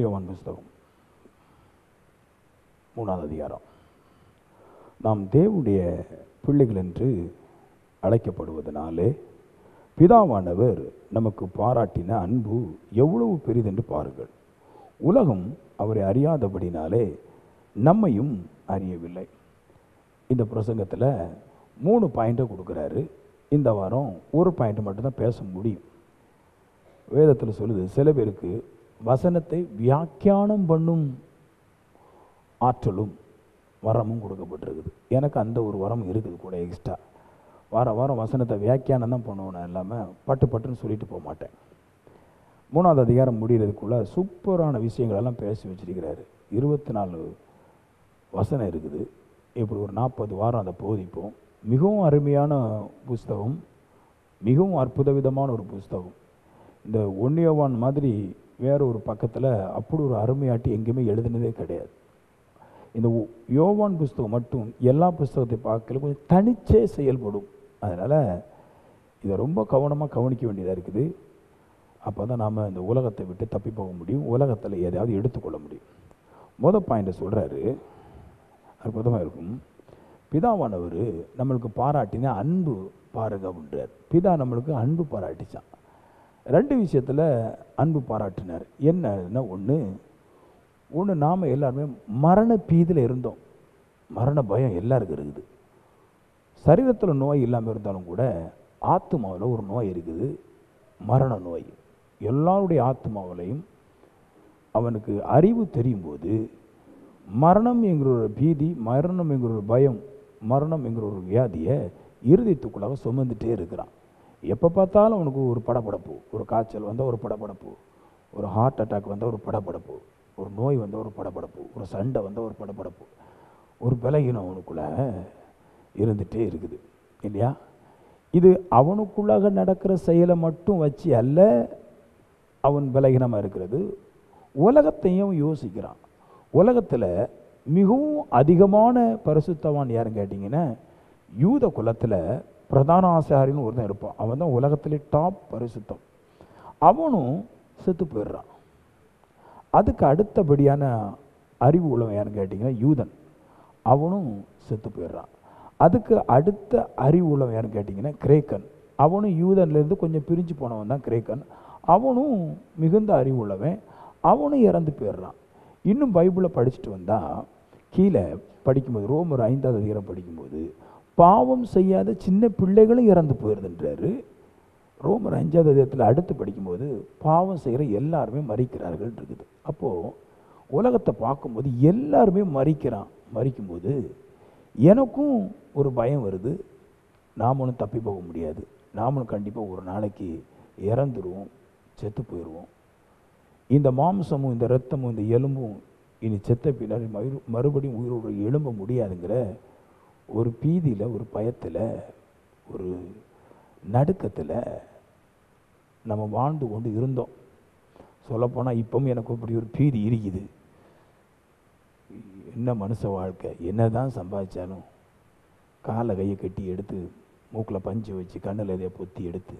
யோவான் புஸ்தகம் 3ஆம் அதிகாரம். நாம் தேவனுடைய பிள்ளைகள் என்று அழைக்கப்படுவதனாலே பிதாவானவர் நமக்கு பாராட்டின அன்பு எவ்வளவு பெரிதென்று பாருங்கள். உலகம் அவரை அறியாதபடினாலே நம்மையும் அறியவில்லை. இந்த பிரசங்கத்தில் 3 பாயிண்ட்டை கொடுக்குறாரு. இந்த வாரம் ஒரு பாயிண்ட் மட்டும்தான் பேச முடியும். வேதத்தில் சொல்லுது, சில பேருக்கு வசனத்தை வியாக்கியானம் பண்ணும் ஆற்றலும் வரமும் கொடுக்கப்பட்டிருக்குது. எனக்கு அந்த ஒரு வரம் இருக்குது கூட எக்ஸ்ட்ரா. வாரம் வசனத்தை வியாக்கியானம் தான் பண்ணுவேன், இல்லாமல் பட்டுன்னு சொல்லிட்டு போக மாட்டேன். 3ஆவது அதிகாரம் முடிகிறதுக்குள்ள சூப்பரான விஷயங்களெல்லாம் பேசி வச்சிருக்கிறாரு. 24 வசனம் இருக்குது. இப்படி ஒரு 40 வாரம் அதை போதிப்போம். மிகவும் அருமையான புஸ்தகம், மிகவும் அற்புத விதமான ஒரு புஸ்தகம். இந்த 1 யோவான் மாதிரி வேற ஒரு பக்கத்தில் அப்படி ஒரு அருமையாட்டி எங்கேயுமே எழுதுனதே கிடையாது. இந்த யோவான் புஸ்தகம் மட்டும் எல்லா புஸ்தகத்தை பார்க்கல கொஞ்சம் தனிச்சே செயல்படும். அதனால் இதை ரொம்ப கவனமாக கவனிக்க வேண்டியதாக இருக்குது. அப்போ தான் நாம் இந்த உலகத்தை விட்டு தப்பி போக முடியும், உலகத்தில் எதையாவது எடுத்துக்கொள்ள முடியும். பாயிண்ட்டை சொல்கிறாரு, அற்புதமாக இருக்கும். பிதாவானவர் நம்மளுக்கு பாராட்டின அன்பு பாருங்க அப்படின்றார். பிதா நம்மளுக்கு அன்பு பாராட்டிச்சான். 2 விஷயத்தில் அன்பு பாராட்டினார். என்னன்னா, ஒன்று நாம் எல்லாருமே மரண பீதியில் இருந்தோம். மரண பயம் எல்லாருக்கும் இருக்குது. சரீரத்தில் நோய் இல்லாமல் இருந்தாலும் கூட ஆத்மாவில் ஒரு நோய் இருக்குது, மரண நோய். எல்லாருடைய ஆத்மாவிலையும் அவனுக்கு அறிவு தெரியும் போது மரணம் என்கிற ஒரு பீதி, மரணம் என்கிற ஒரு பயம், மரணம் என்கிற ஒரு வியாதியை இருதயத்துக்குள்ளாக சுமந்துட்டே இருக்கிறான். எப்போ பார்த்தாலும் அவனுக்கு ஒரு படபடப்பு, ஒரு காய்ச்சல் வந்தால் ஒரு படபடப்பு, ஒரு ஹார்ட் அட்டாக் வந்தால் ஒரு படபடப்பு, ஒரு நோய் வந்தால் ஒரு படபடப்பு, ஒரு சண்டை வந்தால் ஒரு படபடப்பு, ஒரு பலகீனம் அவனுக்குள்ளே இருந்துகிட்டே இருக்குது இல்லையா? இது அவனுக்குள்ளாக நடக்கிற செயலை மட்டும் வச்சு அல்ல அவன் பலகீனமாக இருக்கிறது. உலகத்தையும் யோசிக்கிறான். உலகத்தில் மிகவும் அதிகமான பரிசுத்தவான் யாருன்னு கேட்டிங்கன்னா, யூத குலத்தில் பிரதான ஆசாரியன்னு ஒருத்தன் இருப்பான். அவன் தான் உலகத்திலே டாப் பரிசுத்தம். அவனும் செத்து போயிடுறான். அதுக்கு அடுத்தபடியான அறிவு உள்ளவன் யாருன்னு கேட்டிங்கன்னா யூதன், அவனும் செத்து போயிடுறான். அதுக்கு அடுத்த அறிவு உள்ளவன் யாருன்னு கேட்டிங்கன்னா கிரேக்கன், அவனும் யூதன்லேருந்து கொஞ்சம் பிரிஞ்சு போனவன் தான் கிரேக்கன். அவனும் மிகுந்த அறிவு உள்ளவன், அவனும் இறந்து போயிடுறான். இன்னும் பைபிளை படிச்சுட்டு வந்தால் கீழே படிக்கும்போது ரோமர் 5ஆவது அதிகாரம் படிக்கும்போது பாவம் செய்யாத சின்ன பிள்ளைகளும் இறந்து போயிருதுன்றாரு. ரோமர் 5ஆவது அதிகாரத்தில் அடுத்து படிக்கும்போது பாவம் செய்கிற எல்லாருமே மரிக்கிறார்கள் இருக்குது. அப்போது உலகத்தை பார்க்கும்போது எல்லாருமே மரிக்கும்போது எனக்கும் ஒரு பயம் வருது. நாமளும் தப்பி போக முடியாது, நாமளும் கண்டிப்பாக ஒரு நாளைக்கு இறந்துருவோம், செத்து போயிடுவோம். இந்த மாம்சமும் இந்த இரத்தமும் இந்த எலும்பும் இனி செத்த பின்னாடி மறுபடியும் உயிரோடு எழும்ப முடியாதுங்கிற ஒரு பீதியில், ஒரு பயத்தில், ஒரு நடுக்கத்தில் நம்ம வாழ்ந்து கொண்டு இருந்தோம். சொல்லப்போனால் இப்பவும் எனக்கு அப்படி ஒரு பீதி இருக்குது. என்ன மனுஷ வாழ்க்கை, என்ன தான் சம்பாதிச்சாலும் காலை கையை கட்டி எடுத்து மூக்கில் பஞ்சு வச்சு கண்ணில் எதையை பொத்தி எடுத்து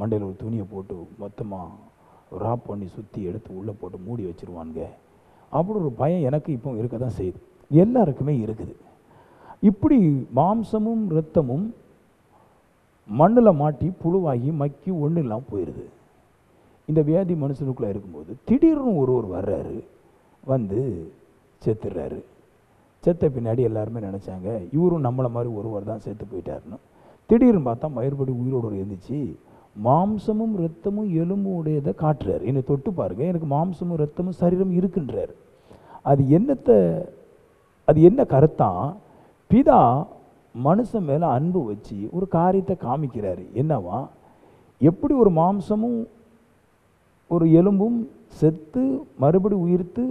மண்டையில் ஒரு துணியை போட்டு மொத்தமாக ராப் பண்ணி சுற்றி எடுத்து உள்ளே போட்டு மூடி வச்சுருவானுங்க. அப்படி ஒரு பயம் எனக்கு இப்போ இருக்க தான் செய்யுது, எல்லாருக்குமே இருக்குது. இப்படி மாம்சமும் இரத்தமும் மண்ணில் மாட்டி புழுவாகி மக்கி ஒன்றும் இல்லாமல் போயிடுது. இந்த வியாதி மனுஷனுக்குள்ளே இருக்கும்போது திடீர்னு ஒருவர் வர்றாரு, வந்து செத்துடுறாரு. செத்த பின்னாடி எல்லாருமே நினச்சாங்க இவரும் நம்மளை மாதிரி ஒருவர் தான் செத்து போயிட்டாருன்னு. திடீர்னு பார்த்தா மறுபடியும் உயிரோடு இருந்துச்சு. மாம்சமும் இரத்தமும் எலும்பும் உடையதை காட்டுறாரு. என்னை தொட்டு பாருங்க, எனக்கு மாம்சமும் இரத்தமும் சரீரம் இருக்குன்றார். அது என்ன கருத்தான்? பிதா மனுஷன் மேலே அன்பு வச்சு ஒரு காரியத்தை காமிக்கிறாரு. என்னவா? எப்படி ஒரு மாம்சமும் ஒரு எலும்பும் செத்து மறுபடி உயிர்த்து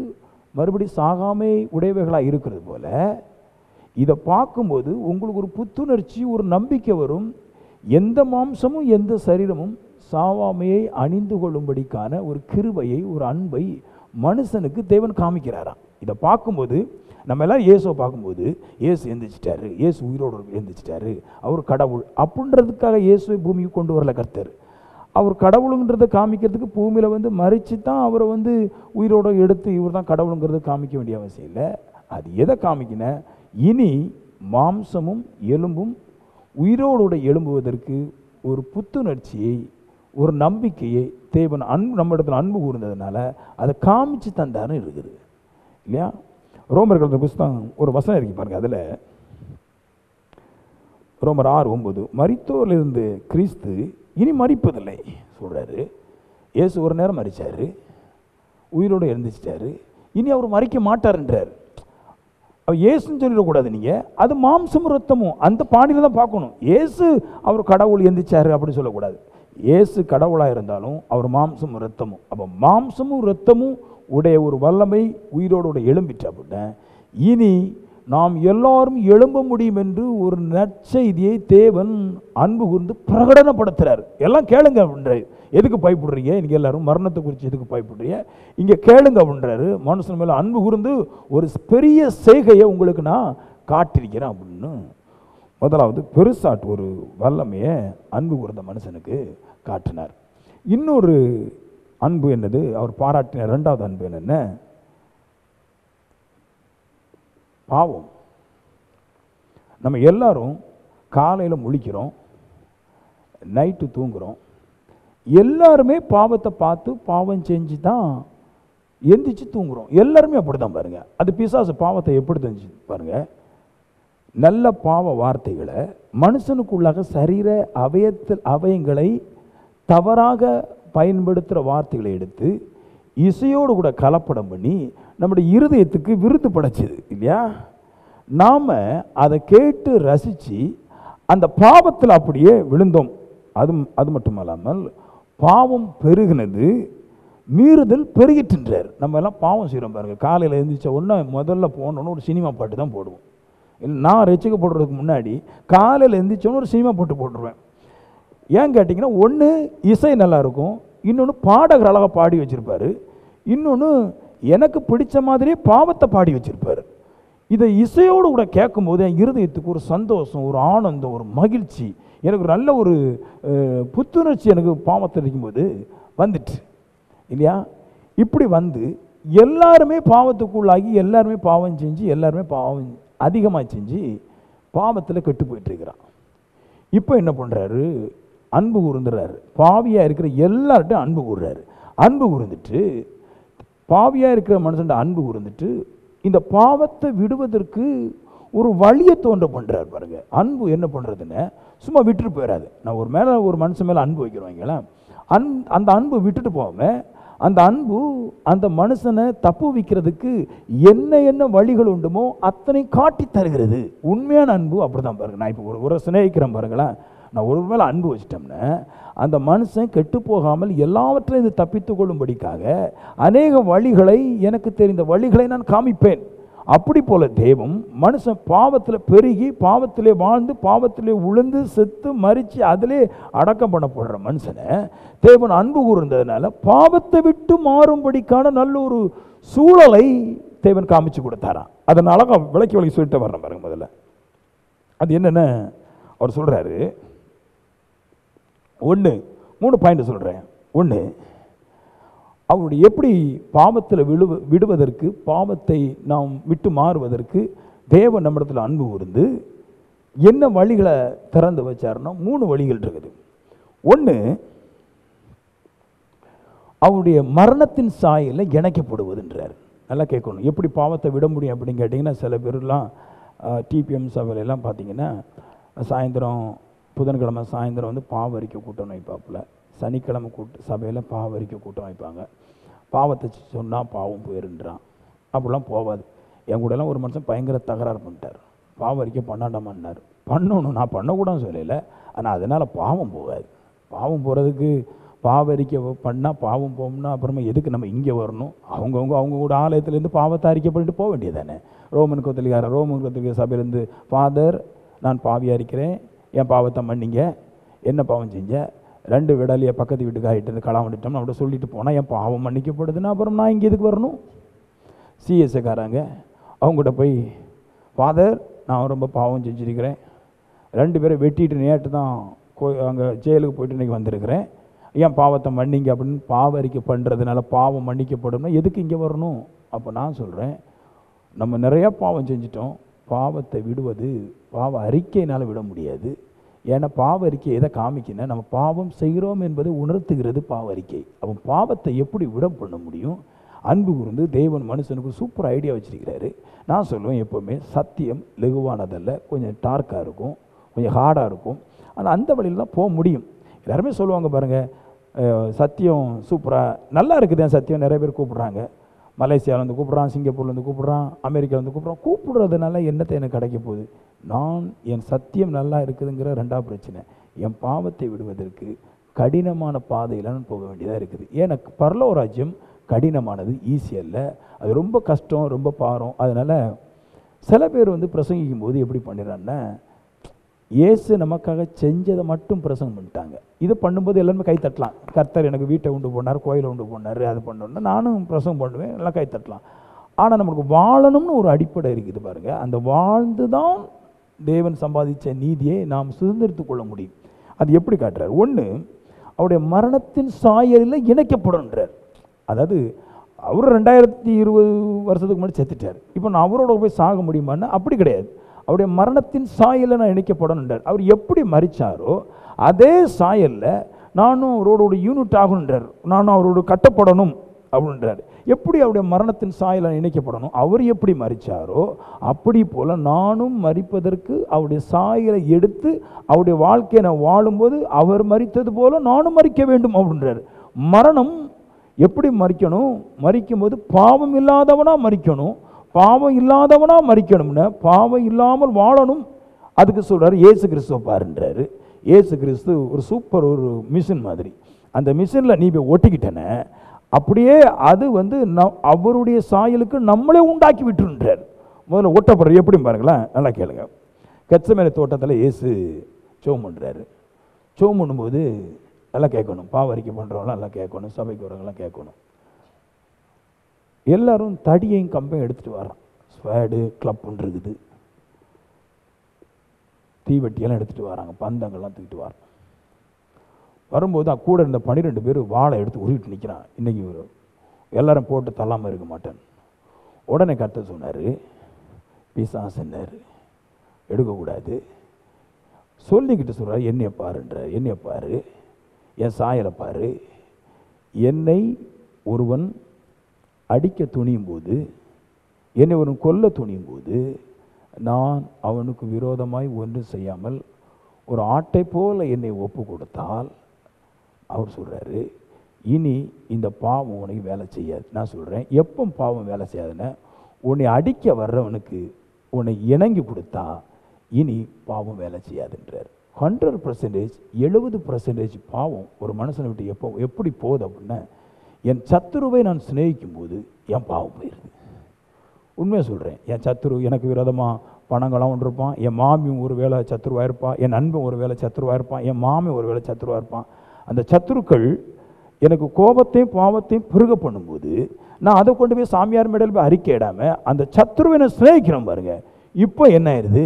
மறுபடி சாகாமை உடையவைகளாக இருக்கிறது போல, இதை பார்க்கும்போது உங்களுக்கு ஒரு புத்துணர்ச்சி, ஒரு நம்பிக்கை வரும். எந்த மாம்சமும் எந்த சரீரமும் சாவாமையை அணிந்து கொள்ளும்படிக்கான ஒரு கிருபையை, ஒரு அன்பை மனுஷனுக்கு தேவன் காமிக்கிறாராம். இதை பார்க்கும்போது நம்ம எல்லாம் இயேசுவை பார்க்கும்போது இயேசு எந்திரிச்சிட்டாரு, இயேசு உயிரோடு எந்திரிச்சிட்டாரு, அவர் கடவுள் அப்படின்றதுக்காக இயேசுவை பூமிக்கு கொண்டு வரல கர்த்தர். அவர் கடவுளுங்கிறத காமிக்கிறதுக்கு பூமியில் வந்து மறித்து தான் அவரை வந்து உயிரோடு எடுத்து இவர் தான் கடவுளுங்கிறத காமிக்க வேண்டிய அவசியம் இல்லை. அது எதை காமிக்கின, இனி மாம்சமும் எலும்பும் உயிரோடு எழும்புவதற்கு ஒரு புத்துணர்ச்சியை, ஒரு நம்பிக்கையை தேவன் நம்ம இடத்துல அன்பு கூர்ந்ததுனால அதை காமிச்சு தந்தாருன்னு இருக்குது இல்லையா? ரோமர்கள் புஸ்தகம் ஒரு வசனம் இருக்கு பாருங்க, அதில் ரோமர் 6:9 மரித்தோரிலிருந்து கிறிஸ்து இனி மரிப்பதில்லை சொல்கிறாரு. இயேசு ஒரு நேரம் மரித்தார், உயிரோடு எழுந்திச்சிட்டாரு, இனி அவர் மறிக்க மாட்டார்ன்றார். அவர் இயேசுன்னு சொல்லிடக்கூடாது நீங்கள், அது மாம்சமும் ரத்தமும் அந்த பாணியில் தான் பார்க்கணும். இயேசு அவர் கடவுள் எந்திரிச்சார் அப்படின்னு சொல்லக்கூடாது. இயேசு கடவுளாக இருந்தாலும் அவர் மாம்சமும் ரத்தமும். அப்போ மாம்சமும் ரத்தமும் உடைய ஒரு வல்லமை உயிரோடு எழும்பிட்டு அப்படின்னா இனி நாம் எல்லாரும் எழும்ப முடியும் என்று ஒரு நற்செய்தியை தேவன் அன்பு கூர்ந்து பிரகடனப்படுத்துகிறார். எல்லாம் கேளுங்க அப்படின்றாரு. எதுக்கு பயப்படுறீங்க, இன்றைக்கி எல்லாரும் மரணத்தை குறித்து எதுக்கு பயப்படுறீங்க, இங்கே கேளுங்க அப்படின்றாரு. மனுஷன் மேலே அன்பு கூர்ந்து ஒரு பெரிய செய்கையை உங்களுக்கு நான் காட்டிருக்கிறேன் அப்படின்னு முதலாவது பெருசாட்டு ஒரு வல்லமையை அன்பு கூர்ந்த மனுஷனுக்கு காட்டினார். இன்னொரு அன்பு என்னது, அவர் பாராட்டின இரண்டாவது அன்பு என்னென்ன, பாவம். நம்ம எல்லாரும் காலையில் முழிக்கிறோம், நைட்டு தூங்குகிறோம், எல்லாருமே பாவத்தை பார்த்து பாவம் செஞ்சு தான் எந்திரிச்சு தூங்குகிறோம். எல்லாருமே அப்படி தான் பாருங்கள். அது பிசாசு பாவத்தை எப்படி தெரிஞ்சு பாருங்கள். நல்ல பாவ வார்த்தைகளை மனுஷனுக்குள்ளாக சரீர அவயங்களை தவறாக பயன்படுத்துகிற வார்த்தைகளை எடுத்து இசையோடு கூட கலப்படம் பண்ணி நம்முடைய இருதயத்துக்கு விருது படைச்சிது இல்லையா? நாம் அதை கேட்டு ரசித்து அந்த பாவத்தில் அப்படியே விழுந்தோம். அது மட்டுமல்லாமல் பாவம் பெருகினது, மீறுதல் பெருகிட்டுன்றார். நம்ம எல்லாம் பாவம் செய்கிறோம் பாருங்கள். காலையில் எழுந்திரிச்ச உடனே முதல்ல போனோன்னு ஒரு சினிமா பாட்டு தான் போடுவோம். இல்லை, நான் ரசிக்கப்படுறதுக்கு முன்னாடி காலையில் எழுந்திரிச்சோன்னு ஒரு சினிமா பாட்டு போட்டுருவேன். ஏன் கேட்டிங்கன்னா, ஒன்று இசை நல்லாயிருக்கும், இன்னொன்று பாடகர் அழகாக பாடி வச்சுருப்பார், இன்னொன்று எனக்கு பிடிச்ச மாதிரியே பாவத்தை பாடி வச்சுருப்பார். இதை இசையோடு கூட கேட்கும்போது என் இருதயத்துக்கு ஒரு சந்தோஷம், ஒரு ஆனந்தம், ஒரு மகிழ்ச்சி, எனக்கு நல்ல ஒரு புத்துணர்ச்சி எனக்கு பாவத்தை இருக்கும்போது வந்துட்டு இல்லையா? இப்படி வந்து எல்லாருமே பாவத்துக்குள்ளாகி எல்லாருமே பாவம் செஞ்சு எல்லாருமே பாவம் அதிகமாக செஞ்சு பாவத்தில் கெட்டு போயிட்டுருக்கிறான். இப்போ என்ன பண்ணுறாரு, அன்பு கூர்ந்துறாரு. பாவியாக இருக்கிற எல்லார்ட்டும் அன்பு கூர்றாரு. அன்பு கூர்ந்துட்டு பாவியாக இருக்கிற மனுஷன் அன்பு கூர்ந்துட்டு இந்த பாவத்தை விடுவதற்கு ஒரு வழியை தோன்ற பண்ணுறாரு பாருங்க. அன்பு என்ன பண்ணுறதுன்னு சும்மா விட்டுட்டு போயிடாது. நான் ஒரு மனுஷன் மேலே அன்பு வைக்கிறோங்களா, அந்த அன்பு விட்டுட்டு போகாமல் அந்த அன்பு அந்த மனுஷனை தப்பு வைக்கிறதுக்கு என்ன வழிகள் உண்டுமோ அத்தனை காட்டி தருகிறது. உண்மையான அன்பு அப்படி தான் பாருங்கள். நான் இப்போ ஒரு சிநேகிக்கிறேன் பாருங்களேன், நான் ஒரு மேலே அன்பு வச்சிட்டோம்னா அந்த மனுஷன் கெட்டு போகாமல் எல்லாவற்றையும் இது தப்பித்து கொள்ளும்படிக்காக அநேக வழிகளை, எனக்கு தெரிந்த வழிகளை நான் காமிப்பேன். அப்படி போல தெய்வம் மனுஷன் பாவத்தில் பெருகி பாவத்திலே வாழ்ந்து பாவத்திலே உளுந்து செத்து மறித்து அதிலே அடக்கம் பண்ணப்படுற மனுஷனை தேவன் அன்பு கூர்ந்ததுனால பாவத்தை விட்டு மாறும்படிக்கான நல்ல ஒரு சூழலை தேவன் காமிச்சு கொடுத்தாராம். அதன் அழகாக விளக்கி சொல்லிட்டு வர்றேன் பாருங்க. முதல்ல அது என்னென்ன அவர் சொல்கிறாரு, 3 பாயிண்ட் சொல்கிறேன். 1, அவருடைய எப்படி பாவத்தில் விடுவதற்கு, பாவத்தை நாம் விட்டு மாறுவதற்கு தேவன் நம்மிடத்தில் அன்பு கூர்ந்து என்ன வழிகளை திறந்து வச்சாருன்னா 3 வழிகள் இருக்குது. 1, அவருடைய மரணத்தின் சாயலில் இணைக்கப்படுவதுன்றார். நல்லா கேட்கணும், எப்படி பாவத்தை விட முடியும் அப்படின்னு கேட்டிங்கன்னா, சில பேர்லாம் டிபிஎம் சபையிலெல்லாம் பார்த்தீங்கன்னா சாயந்தரம் புதன்கிழமை சாயந்தரம் வந்து பாவரிக்க கூட்டம் வைப்பாப்பில், சனிக்கிழமை சபையில் பாவரிக்க கூட்டம் வைப்பாங்க. பாவத்தை சொன்னால் பாவம் போயிருன்றான். அப்படிலாம் போகாது. என் கூடலாம் ஒரு மனுஷன் பயங்கர தகராறு பண்ணிட்டார். பாவரிக்க பண்ணாண்டாமான்னார். பண்ணணும், நான் பண்ணக்கூடாதுன்னு சொல்லலை, ஆனால் அதனால் பாவம் போகாது. பாவம் போகிறதுக்கு பாவரிக்க பண்ணால் பாவம் போகணும்னா அப்புறமா எதுக்கு நம்ம இங்கே வரணும்? அவங்க கூட ஆலயத்துலேருந்து பாவத்தை அறிக்கை பண்ணிட்டு போக வேண்டியது தானே. ரோமன் கத்தோலிக்க சபையிலேருந்து, ஃபாதர் நான் பாவியாக இருக்கிறேன், என் பாவத்தை மன்னிங்க, என்ன பாவம் செஞ்ச, 2 விடலையை பக்கத்து வீட்டுக்காரிட்டு களம் விட்டுட்டோம்னு அப்படி சொல்லிட்டு போனால் என் பாவம் மன்னிக்கப்படுதுன்னா அப்புறம் நான் இங்கே எதுக்கு வரணும்? சிஎஸ்ஐக்காரங்க அவங்ககிட்ட போய், ஃபாதர் நான் ரொம்ப பாவம் செஞ்சுருக்கிறேன், 2 பேரை வெட்டிட்டு நேற்று தான் அங்கே ஜெயிலுக்கு போயிட்டு இன்றைக்கி வந்திருக்கிறேன், ஏன் பாவத்தை மன்னிங்க அப்படின்னு பாவ அறிக்கை பண்ணுறதுனால பாவம் மன்னிக்கப்படும்னா எதுக்கு இங்கே வரணும்? அப்போ நான் சொல்கிறேன், நம்ம நிறையா பாவம் செஞ்சிட்டோம். பாவத்தை விடுவது பாவ அறிக்கையினால் விட முடியாது. ஏன்னா பாவ அறிக்கை எதை காமிக்கினா, நம்ம பாவம் செய்கிறோம் என்பதை உணர்த்துகிறது பாவ அறிக்கை. அப்போ பாவத்தை எப்படி விட பண்ண முடியும்? அன்பு கூர்ந்து தேவன் மனுஷனுக்கு சூப்பர் ஐடியா வச்சிருக்கிறாரு. நான் சொல்லுவேன், எப்போவுமே சத்தியம் லெகுவானதல்ல, கொஞ்சம் டார்க்காக இருக்கும், கொஞ்சம் ஹார்டாக இருக்கும். ஆனால் அந்த வழியில் தான் போக முடியும். எல்லாருமே சொல்லுவாங்க பாருங்கள், சத்தியம் சூப்பராக நல்லா இருக்குது, சத்தியம் நிறைய பேர் கூப்பிட்றாங்க. மலேசியாவிலேருந்து கூப்பிட்றான், சிங்கப்பூர்லேருந்து கூப்பிட்றான், அமெரிக்காவிலேருந்து கூப்பிட்றான். கூப்பிடுறதுனால என்னத்தை எனக்கு கிடைக்க போகுது? நான் என் சத்தியம் நல்லா இருக்குதுங்கிற ரெண்டாவது பிரச்சனை. என் பாவத்தை விடுவதற்கு கடினமான பாதையில் நான் போக வேண்டியதாக இருக்குது. எனக்கு பரலோக ராஜ்யம் கடினமானது, ஈஸி அல்ல. அது ரொம்ப கஷ்டம், ரொம்ப பாரம். அதனால் சில பேர் பிரசங்கிக்கும் போது எப்படி பண்ணிடுறான்னா, இயேசு நமக்காக செஞ்சதை மட்டும் பிரசங்கம் பண்ணிட்டாங்க. இது பண்ணும்போது எல்லாருமே கை தட்டலாம். கர்த்தர் எனக்கு வீட்டை உண்டு போனார், கோயிலை உண்டு போனார், அது பண்ணணுன்னா நானும் பிரசங்கம் பண்ணுவேன், எல்லாம் கை தட்டலாம். ஆனால் நமக்கு வாழணும்னு ஒரு அடிப்படை இருக்குது பாருங்கள். அந்த வாழ்ந்து தான் தேவன் சம்பாதித்த நீதியை நாம் சுதந்திரித்து கொள்ள முடியும். அது எப்படி காட்டுறார்? ஒன்று, அவருடைய மரணத்தின் சாயலில் இணைக்கப்படுன்றார். அதாவது அவர் 2020 வருஷத்துக்கு முன்னாடி செத்துட்டார். இப்போ நான் அவரோட போய் சாக முடியுமான்னு அப்படி கிடையாது. அவருடைய மரணத்தின் சாயலில் நான் இணைக்கப்படணுன்றார். அவர் எப்படி மரித்தாரோ அதே சாயலில் நானும் அவரோட யூனிட் ஆகணுன்றார், நானும் அவரோட கட்டப்படணும் அப்படின்றார். எப்படி அவருடைய மரணத்தின் சாயலில் இணைக்கப்படணும்? அவர் எப்படி மரித்தாரோ அப்படி போல் நானும் மரிப்பதற்கு அவருடைய சாயலை எடுத்து அவருடைய வாழ்க்கையை நான் வாழும்போது அவர் மரித்தது போல நானும் மரிக்க வேண்டும் அப்படின்றார். மரணம் எப்படி மரிக்கணும்? மரிக்கும்போது பாவம் இல்லாதவனாக மரிக்கணும். பாவம் இல்லாதவனாக மரிக்கணும்னா பாவம் இல்லாமல் வாழணும். அதுக்கு சொல்கிறார், இயேசு கிறிஸ்துவை பாருன்றாரு. இயேசு கிறிஸ்து ஒரு சூப்பர் ஒரு மிஷின் மாதிரி. அந்த மிஷினில் நீ போய் ஒட்டிக்கிட்டன அப்படியே அது அவருடைய சாயலுக்கு நம்மளே உண்டாக்கி விட்டுருன்றார். முதல்ல ஒட்டப்படுற எப்படி பாருங்களேன், நல்லா கேளுங்க. கெத்செமனே தோட்டத்தில் இயேசு ஜெபம் பண்ணுறாரு. ஜெபம் பண்ணும்போது நல்லா கேட்கணும், பாவ அறிக்கை பண்ணுறவங்களாம் நல்லா கேட்கணும், சபைக்கு வரவங்களாம் கேட்கணும். எல்லாரும் தடியையும் கம்பையும் எடுத்துகிட்டு வரான். ஸ்வேடு கிளப்புன்னு இருக்குது, தீவட்டியெல்லாம் எடுத்துகிட்டு வராங்க, பந்தங்கள்லாம் தூக்கிட்டு வராங்க. வரும்போது கூட இருந்த 12 பேர் வாழை எடுத்து உருவிட்டு நிற்கிறான். இன்றைக்கி எல்லாரும் போட்டு தள்ளாமல் இருக்க மாட்டேன். உடனே கர்த்தர் சொன்னார், பிசாசுன்னார், எடுக்கக்கூடாது. சொல்லிக்கிட்டு சொல்கிறார், என்னைய பாருன்றார். என்னைய பாரு, என் சாயலை பாரு. என்னை ஒருவன் அடிக்க துணியும் போது, என்னை ஒருவன் கொல்ல துணியும் போது நான் அவனுக்கு விரோதமாய் ஒன்றும் செய்யாமல் ஒரு ஆட்டை போல என்னை ஒப்பு கொடுத்தால், அவர் சொல்கிறாரு, இனி இந்த பாவம் உனக்கு வேலை செய்யாது. நான் சொல்கிறேன், எப்போ பாவம் வேலை செய்யாதுன்னா, உன்னை அடிக்க வர்றவனுக்கு உன்னை இணங்கி கொடுத்தா இனி பாவம் வேலை செய்யாதுன்றார். 100% 70% பாவம் ஒரு மனுஷனை விட்டு எப்படி போகுது அப்படின்னா, என் சத்துருவை நான் சிநேகிக்கும் போது என் பாவம் போயிடுது. உண்மையாக சொல்கிறேன், என் சத்துரு எனக்கு விரோதமாக பணங்களாக ஒன்று இருப்பான், என் மாமியும் ஒரு வேளை சத்துருவாக இருப்பான், என் நண்பன் ஒரு வேளை சத்துருவாக இருப்பான், என் மாமி ஒரு வேளை சத்துருவாக இருப்பான். அந்த சத்துருக்கள் எனக்கு கோபத்தையும் பாவத்தையும் பெருக பண்ணும்போது நான் அதை கொண்டு போய் சாமியார் மேடையில் போய் அறிக்கையிடாமல் அந்த சத்துருவை நான் சிநேகிக்கிறோம் பாருங்க. இப்போ என்ன ஆயிடுது?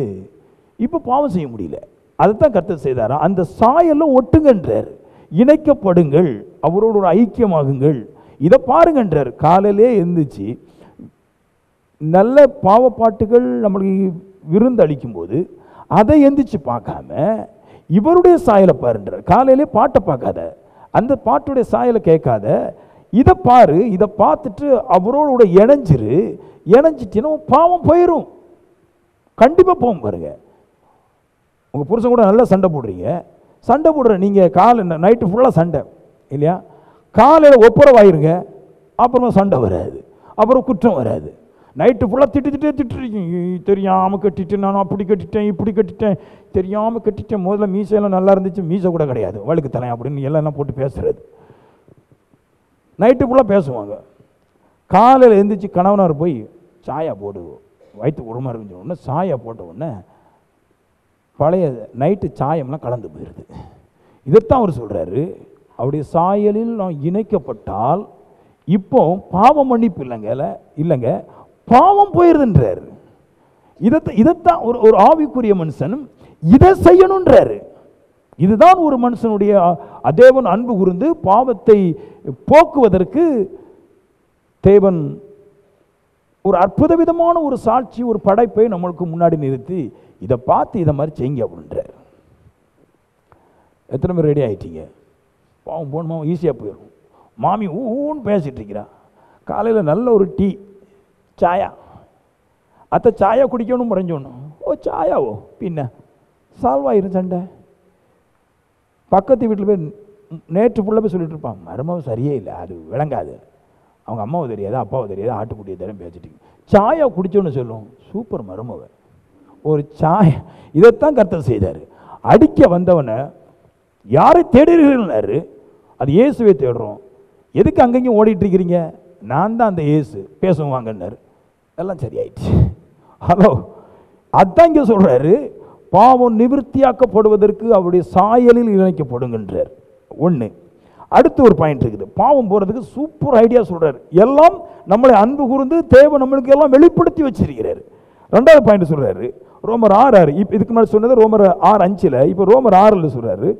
இப்போ பாவம் செய்ய முடியல. அதைத்தான் கர்த்தர் செய்தாரா, அந்த சாயெல்லாம் ஒட்டுங்கன்றார், இணைக்கப்படுங்கள், அவரோட ஒரு ஐக்கியமாகுங்கள். இதை பாருங்கன்றார். காலையிலே எழுந்திரிச்சு நல்ல பாவப்பாட்டுகள் நம்மளுக்கு விருந்து அளிக்கும் போது அதை எந்திரிச்சு பார்க்காம இவருடைய சாயலை பாருன்றார். காலையிலே பாட்டை பார்க்காத, அந்த பாட்டுடைய சாயலை கேட்காத, இதை பாரு. இதை பார்த்துட்டு அவரோட இணைஞ்சிரு. இணைஞ்சிட்டினா பாவம் போயிடும், கண்டிப்பாக போகும் பாருங்க. உங்கள் புருஷன் கூட நல்லா சண்டை போடுறீங்க, சண்டை போடுற நீங்கள் நைட்டு ஃபுல்லாக சண்டை இல்லையா, காலையில் ஒப்புரவாயிருங்க, அப்புறமா சண்டை வராது, அப்புறம் குற்றம் வராது. நைட்டு ஃபுல்லாக திட்டுறீங்க, தெரியாமல் கட்டிட்டேன், நான் அப்படி கட்டிட்டேன், இப்படி கட்டிட்டேன், தெரியாமல் கட்டிட்டேன், முதல்ல மீசையெல்லாம் நல்லா இருந்துச்சு, மீசை கூட கிடையாது, வழுக்கு தலை அப்படின்னு எல்லாம் போட்டு பேசுறது. நைட்டு ஃபுல்லாக பேசுவாங்க. காலையில் எழுந்திரிச்சு கணவனார் போய் சாயா போடு, வயிற்று ஒரு மாதிரி இருந்துச்சு உடனே சாயா போட்ட உடனே பழைய நைட்டு சாயம்லாம் கலந்து போயிடுது. இதைத்தான் அவர் சொல்கிறாரு, அவருடைய சாயலில் நான் இணைக்கப்பட்டால் இப்போ பாவம் மன்னிப்பு இல்லைங்க பாவம் போயிருதுன்றார். இதைத்தான் ஒரு ஆவிக்குரிய மனுஷன் இதை செய்யணுன்றாரு. இதுதான் ஒரு மனுஷனுடைய தேவன் அன்பு கூர்ந்து பாவத்தை போக்குவதற்கு தேவன் ஒரு அற்புத விதமான ஒரு சாட்சி, ஒரு படைப்பை நம்மளுக்கு முன்னாடி நிறுத்தி இதை பார்த்து இதை மாதிரி செய்யுங்க அப்படின்றார். எத்தனை பேர் ரெடி ஆகிட்டீங்க? பாவம் போகணுமா, ஈஸியாக போயிடும். மாமி ஊன்னு பேசிகிட்டு இருக்கிறா, காலையில் நல்ல ஒரு டீ சாயா, அத்தை சாயா குடிக்கணும் முறைஞ்சோணும். ஓ சாயாவோ, பின்ன சால்வாயிரும் சண்டை. பக்கத்து வீட்டில் போய் நேற்று ஃபுல்லாக போய் சொல்லிட்டு இருப்பான், மருமவ சரியே இல்லை, அது விளங்காது, அவங்க அம்மாவை தெரியாது அப்பாவை தெரியாது ஆட்டுக்குட்டியை தரம் பேசிட்டு சாயா குடிச்சோன்னு சொல்லும். சூப்பர் மருமவ ஒரு சாயா. இதைத்தான் கர்த்தர் செய்தார். அடிக்க வந்தவனை யாரை தேடுகிறீர்கள்னாரு, அது இயேசுவை தேடுறோம். எதுக்கு அங்கேயும் ஓடிட்டு இருக்கிறீங்க? நான் தான் அந்த இயேசு, பேசுவாங்கன்னாரு. எல்லாம் சரியாயிடுச்சு. ஹலோ, அதான் இங்கே சொல்கிறாரு, பாவம் நிவர்த்தியாக்கப்படுவதற்கு அவருடைய சாயலில் இணைக்கப்படுங்கன்றார். ஒன்று. அடுத்து ஒரு பாயிண்ட் இருக்குது, பாவம் போகிறதுக்கு சூப்பர் ஐடியா சொல்கிறார். எல்லாம் நம்மளை அன்பு கூர்ந்து தேவன் நம்மளுக்கு எல்லாம் வெளிப்படுத்தி வச்சிருக்கிறார். ரெண்டாவது பாயிண்ட் சொல்கிறாரு, ரோமர் 6:6. இப்போ இதுக்கு முன்னாடி சொன்னது ரோமர் 6:5. இப்போ ரோமர் 6 சொல்கிறாரு,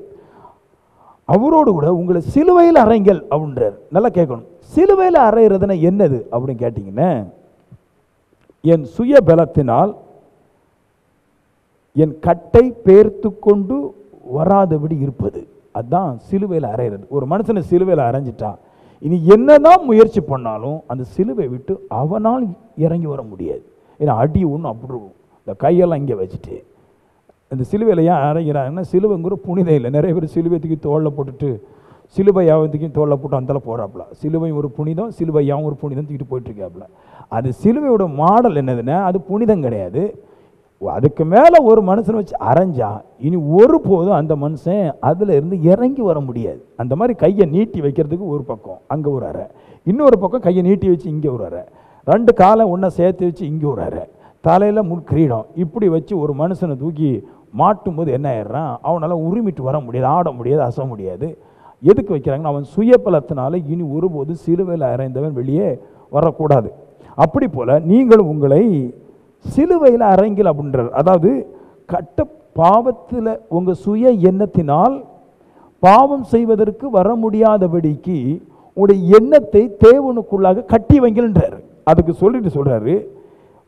அவரோடு கூட உங்களை சிலுவையில் அறைங்கள் அப்படின்றார். நல்லா கேட்கணும், சிலுவையில் அறையிறதுன்னா என்னது அப்படின்னு கேட்டிங்கன்னா, என் சுய பலத்தினால் என் கட்டை பேர்த்து கொண்டு வராதபடி இருப்பது, அதுதான் சிலுவையில் அறையிறது. ஒரு மனுஷனை சிலுவையில் அரைஞ்சிட்டா இனி என்னதான் முயற்சி பண்ணாலும் அந்த சிலுவை விட்டு அவனால் இறங்கி வர முடியாது. ஏன்னா அடி ஒன்று அப்படி இருக்கும். இந்த கையெல்லாம் இங்கே வச்சுட்டு இந்த சிலுவையில் ஏன் அரைகிறாங்கன்னா, சிலுவைங்கிற புனிதம் இல்லை. நிறைய பேர் சிலுவை தூக்கி தோளில் போட்டுட்டு சிலுவை யாவத்துக்கும் தோளில் போட்டு அந்தளவு போகிறாப்புல. சிலுவை ஒரு புனிதம், சிலுவை யாவும் ஒரு புனிதம் தூக்கிட்டு போயிட்டுருக்காப்புல. அது சிலுவையோட மாடல் என்னதுன்னா, அது புனிதம் கிடையாது. அதுக்கு மேலே ஒரு மனுஷனை வச்சு அரைஞ்சா இனி ஒரு போதும் அந்த மனுஷன் அதில் இருந்து இறங்கி வர முடியாது. அந்த மாதிரி கையை நீட்டி வைக்கிறதுக்கு ஒரு பக்கம் அங்கே ஒரு அறை, இன்னொரு பக்கம் கையை நீட்டி வச்சு இங்கே ஒரு அறை, ரெண்டு காலை ஒன்றா சேர்த்து வச்சு இங்கே ஒரு அறை, தலையில் கிரீடம், இப்படி வச்சு ஒரு மனுஷனை தூக்கி மாட்டும் போது என்ன ஆயிடுறான், அவனால் உரிமிட்டு வர முடியாது, ஆட முடியாது, அசை முடியாது. எதுக்கு வைக்கிறாங்கன்னா, அவன் சுயபலத்தினால இனி ஒருபோது சிலுவையில் அறைந்தவன் வெளியே வரக்கூடாது. அப்படி போல் நீங்களும் உங்களை சிலுவையில் அறைங்கள் அப்படின்றார். அதாவது கட்ட பாவத்தில் உங்கள் சுய எண்ணத்தினால் பாவம் செய்வதற்கு வர முடியாதபடிக்கு உங்களுடைய எண்ணத்தை தேவனுக்குள்ளாக கட்டி வைங்கள்ன்றார். அதுக்கு சொல்லிட்டு சொல்கிறாரு,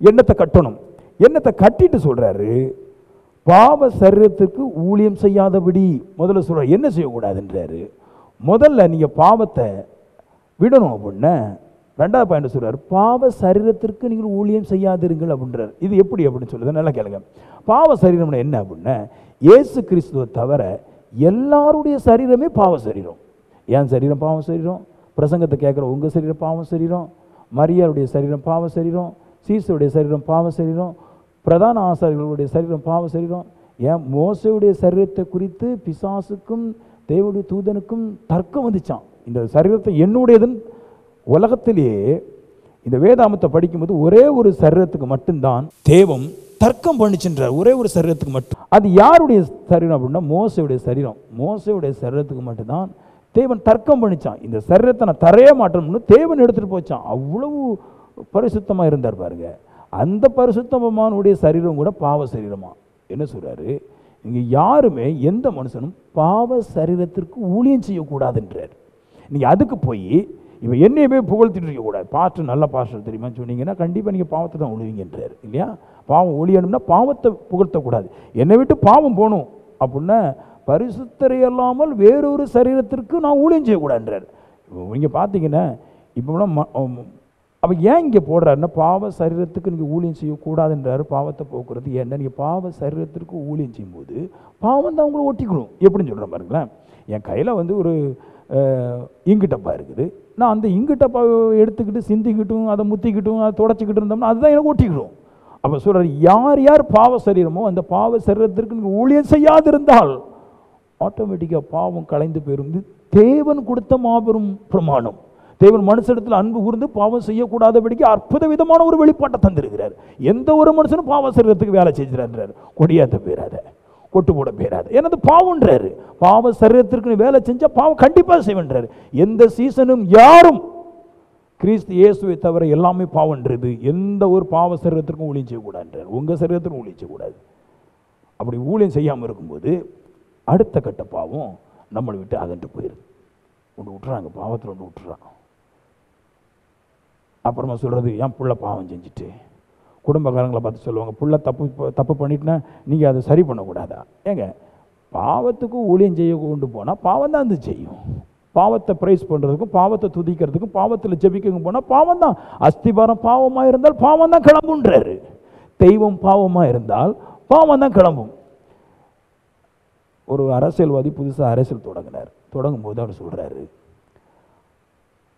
எண்ணத்தை கட்டணும். எண்ணத்தை கட்டிட்டு சொல்கிறாரு, பாவ சரீரத்திற்கு ஊழியம் செய்யாதபடி முதல்ல சொல்கிறார். என்ன செய்யக்கூடாதுன்றாரு, முதல்ல நீங்கள் பாவத்தை விடணும் அப்படின்னா. ரெண்டாவது பாயிண்ட் சொல்கிறார், பாவ சரீரத்திற்கு நீங்கள் ஊழியம் செய்யாதிருங்கள் அப்படின்றார். இது எப்படி அப்படின்னு சொல்லுது, நல்லா கேளுங்க. பாவ சரீரம்னா என்ன அப்படின்னா, இயேசு கிறிஸ்துவை தவிர எல்லாருடைய சரீரமே பாவ சரீரம். என் சரீரம் பாவ சரீரம், பிரசங்கத்தை கேட்குற உங்கள் சரீரம் பாவ சரீரம், மரியாளுடைய சரீரம் பாவ சரீரம், சீசருடைய சரீரம் பாவ சரீரம், பிரதான ஆசாரியர்களுடைய சரீரம் பாவ சரீரம். ஏன் மோசேயுடைய சரீரத்தை குறித்து பிசாசுக்கும் தேவனுடைய தூதனுக்கும் தர்க்கம் வந்துச்சான். இந்த சரீரத்தை என்னுடையதுன்னு உலகத்திலேயே இந்த வேதாமத்தை படிக்கும்போது ஒரே ஒரு சரீரத்துக்கு மட்டும்தான் தேவம் தர்க்கம் பண்ணிச்சுன்றார். ஒரே ஒரு சரீரத்துக்கு மட்டும். அது யாருடைய சரீரம் அப்படின்னா, மோசையுடைய சரீரம். மோசையுடைய சரீரத்துக்கு மட்டும்தான் தேவன் தர்க்கம் பண்ணிச்சான். இந்த சரீரத்தை நான் தரைய மாட்டோம்னு தேவன் எடுத்துகிட்டு போச்சான். அவ்வளவு பரிசுத்தமாக இருந்தார் பாருங்க. அந்த பரிசுத்தமானுடைய சரீரம் கூட பாவ சரீரமா. என்ன சொல்கிறாரு, இங்கே யாருமே எந்த மனுஷனும் பாவ சரீரத்திற்கு ஊழியம் செய்யக்கூடாதுன்றார். நீங்கள் அதுக்கு போய் இப்போ என்னையுமே புகழ்த்திட்டு இருக்கக்கூடாது. பாஸ்டர் நல்ல பாஸ்டர் தெரியுமான்னு சொன்னீங்கன்னா கண்டிப்பாக நீங்கள் பாவத்தை தான் ஒழிவீங்கன்றார் இல்லையா. பாவம் ஒழியணும்னா பாவத்தை புகழ்த்தக்கூடாது. என்னை விட்டு பாவம் போகணும் அப்படின்னா பரிசுத்தரை அல்லாமல் வேறொரு சரீரத்திற்கு நான் ஊழியம் செய்யக்கூடாதுன்றார். நீங்கள் பார்த்தீங்கன்னா இப்போலாம் அவன் ஏன் இங்கே போடுறாருன்னா, பாவ சரீரத்துக்கு நீங்கள் ஊழியம் செய்யக்கூடாதுன்றாரு. பாவத்தை போக்குறது ஏன்னா, நீங்கள் பாவ சரீரத்திற்கு ஊழியம் செய்யும்போது பாவம் தான் உங்களை ஒட்டிக்கணும். எப்படின்னு சொல்கிறேன் பாருங்களேன். என் கையில் வந்து ஒரு இங்கு டப்பா இருக்குது. நான் அந்த இங்கு டப்பாவை எடுத்துக்கிட்டு சிந்திக்கிட்டும் அதை முத்திக்கிட்டும் அதை தொடச்சிக்கிட்டு இருந்தோம்னா அதுதான் எனக்கு ஒட்டிக்கிடும். அப்போ சொல்கிறார், யார் யார் பாவ சரீரமோ அந்த பாவ சரீரத்திற்கு நீங்கள் ஊழியம் செய்யாதிருந்தால் ஆட்டோமேட்டிக்காக பாவம் கலைந்து போயிருந்து. தேவன் கொடுத்த மாபெரும் பிரமாணம். தேவன் மனுஷனிடத்தில் அன்பு கூர்ந்து பாவம் செய்யக்கூடாதபடிக்கு அற்புத விதமான ஒரு வெளிப்பாட்டை தந்திருக்கிறார். எந்த ஒரு மனுஷனும் பாவ சரீரத்துக்கு வேலை செஞ்சுறாரு. கொடியாத்த போயிடாத, கொட்டு போட போயிடாது. எனது பாவம்ன்றாரு. பாவ சரீரத்திற்கு வேலை செஞ்சால் பாவம் கண்டிப்பாக செய்வேன்றாரு. எந்த சீசனும் யாரும் கிறிஸ்து இயேசுவை தவிர எல்லாமே பாவம்ன்றது. எந்த ஒரு பாவ சரீரத்திற்கும் ஊழியம் செய்யக்கூடாதுன்றார். உங்கள் சரீரத்திற்கும் ஊழியம் செய்யக்கூடாது. அப்படி ஊழியம் செய்யாமல் இருக்கும்போது அடுத்த கட்ட பாவம் நம்மளை விட்டு அகன்று போயிடுது. ஒன்று விட்டுறாங்க, பாவத்தில் ஒன்று விட்டுறான். அப்புறமா சொல்கிறது, ஏன் புள்ள பாவம் செஞ்சுட்டு, குடும்பக்காரங்களை பார்த்து சொல்லுவாங்க, புள்ள தப்பு பண்ணிட்டுனா நீங்கள் அதை சரி பண்ணக்கூடாதா? ஏங்க, பாவத்துக்கும் ஊழியம் செய்ய கொண்டு போனால் பாவம் தான் வந்து செய்யும். பாவத்தை ப்ரைஸ் பண்ணுறதுக்கும் பாவத்தை துதிக்கிறதுக்கும் பாவத்தில் ஜெபிக்கவும் போனால் பாவம் தான். அஸ்திபாரம் பாவமாக இருந்தால் பாவம் தான் கிளம்புன்றாரு. தெய்வம் பாவமாக இருந்தால் பாவம் தான் கிளம்பும். ஒரு அரசியல்வாதி புதுசாக அரசியல் தொடங்கும் போது அவர் சொல்கிறாரு,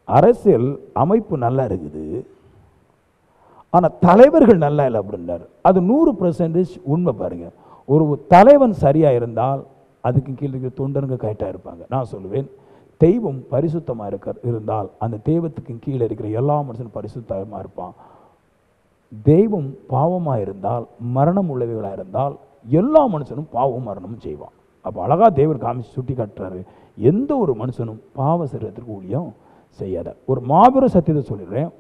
அரசியல் அமைப்பு நல்லா இருக்குது, ஆனால் தலைவர்கள் நல்லா இல்லை அப்படின்றார். அது 100% உண்மை. பாருங்க, ஒரு தலைவன் சரியாக இருந்தால் அதுக்கு கீழே இருக்கிற தொண்டருங்க கரெக்டாக இருப்பாங்க. நான் சொல்லுவேன், தெய்வம் பரிசுத்தமாக இருந்தால் அந்த தெய்வத்துக்கு கீழே இருக்கிற எல்லா மனுஷனும் பரிசுத்தமாக இருப்பான். தெய்வம் பாவமாக இருந்தால், மரணம் உள்ளவைகளாக இருந்தால் எல்லா மனுஷனும் பாவம் மரணமும் செய்வான். அப்போ அழகாக தேவர் காமிச்சு சுட்டி காட்டுறாரு, எந்த ஒரு மனுஷனும் பாவ சரீரத்திற்கு ஊழியம் செய்யாத. ஒரு மாபெரும் சத்தியத்தை சொல்லிடுறேன்,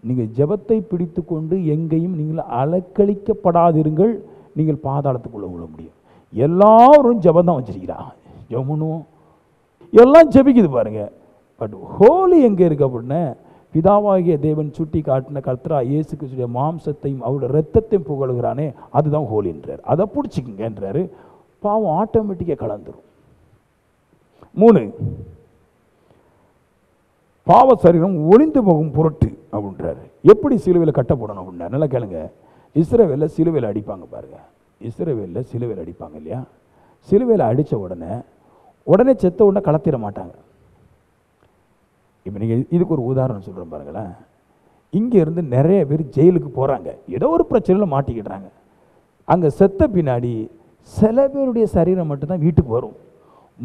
நீங்கள் ஜெபத்தை பிடித்து கொண்டு எங்கேயும் நீங்கள் அலக்களிக்கப்படாதிருங்கள், நீங்கள் பாதாளத்துக்குள்ளே விழ முடியும். எல்லாரும் ஜெபம் தான் வச்சிருக்கிறான், ஜெபம் பண்ணுவோம், எல்லாம் ஜெபிக்குது பாருங்க. பட் ஹோலி எங்கே இருக்கு அப்படின்னா, பிதாவாகிய தேவன் சுட்டி காட்டின கர்த்தரா இயேசு கிறிஸ்துவின் மாம்சத்தையும் அவருடைய இரத்தத்தையும் புகழுகிறானே, அதுதான் ஹோலின்றார். அதை பிடிச்சிக்கங்கன்றாரு. பாவம் ஆட்டோமேட்டிக்காக கலந்துரும். 3, பாவ சரீரம் ஒளிந்து போகும் பொருட்டு அப்படின்றாரு. எப்படி சிலுவையில் கட்டப்படணும் அப்படின்னா, நல்லா கேளுங்க. இஸ்ரவேலில் சிலுவையில் அடிப்பாங்க பாருங்க. இஸ்ரவேலில் சிலுவையில் அடிப்பாங்க இல்லையா? சிலுவையில் அடித்த உடனே செத்த உடனே கலத்திட மாட்டாங்க. இப்போ நீங்கள் இதுக்கு ஒரு உதாரணம் சொல்கிறேன் பாருங்களேன். இங்கே இருந்து நிறைய பேர் ஜெயிலுக்கு போகிறாங்க, ஏதோ ஒரு பிரச்சனையில் மாட்டிக்கிடுறாங்க. அங்கே செத்த பின்னாடி சில பேருடைய சரீரம் மட்டும்தான் வீட்டுக்கு வரும்.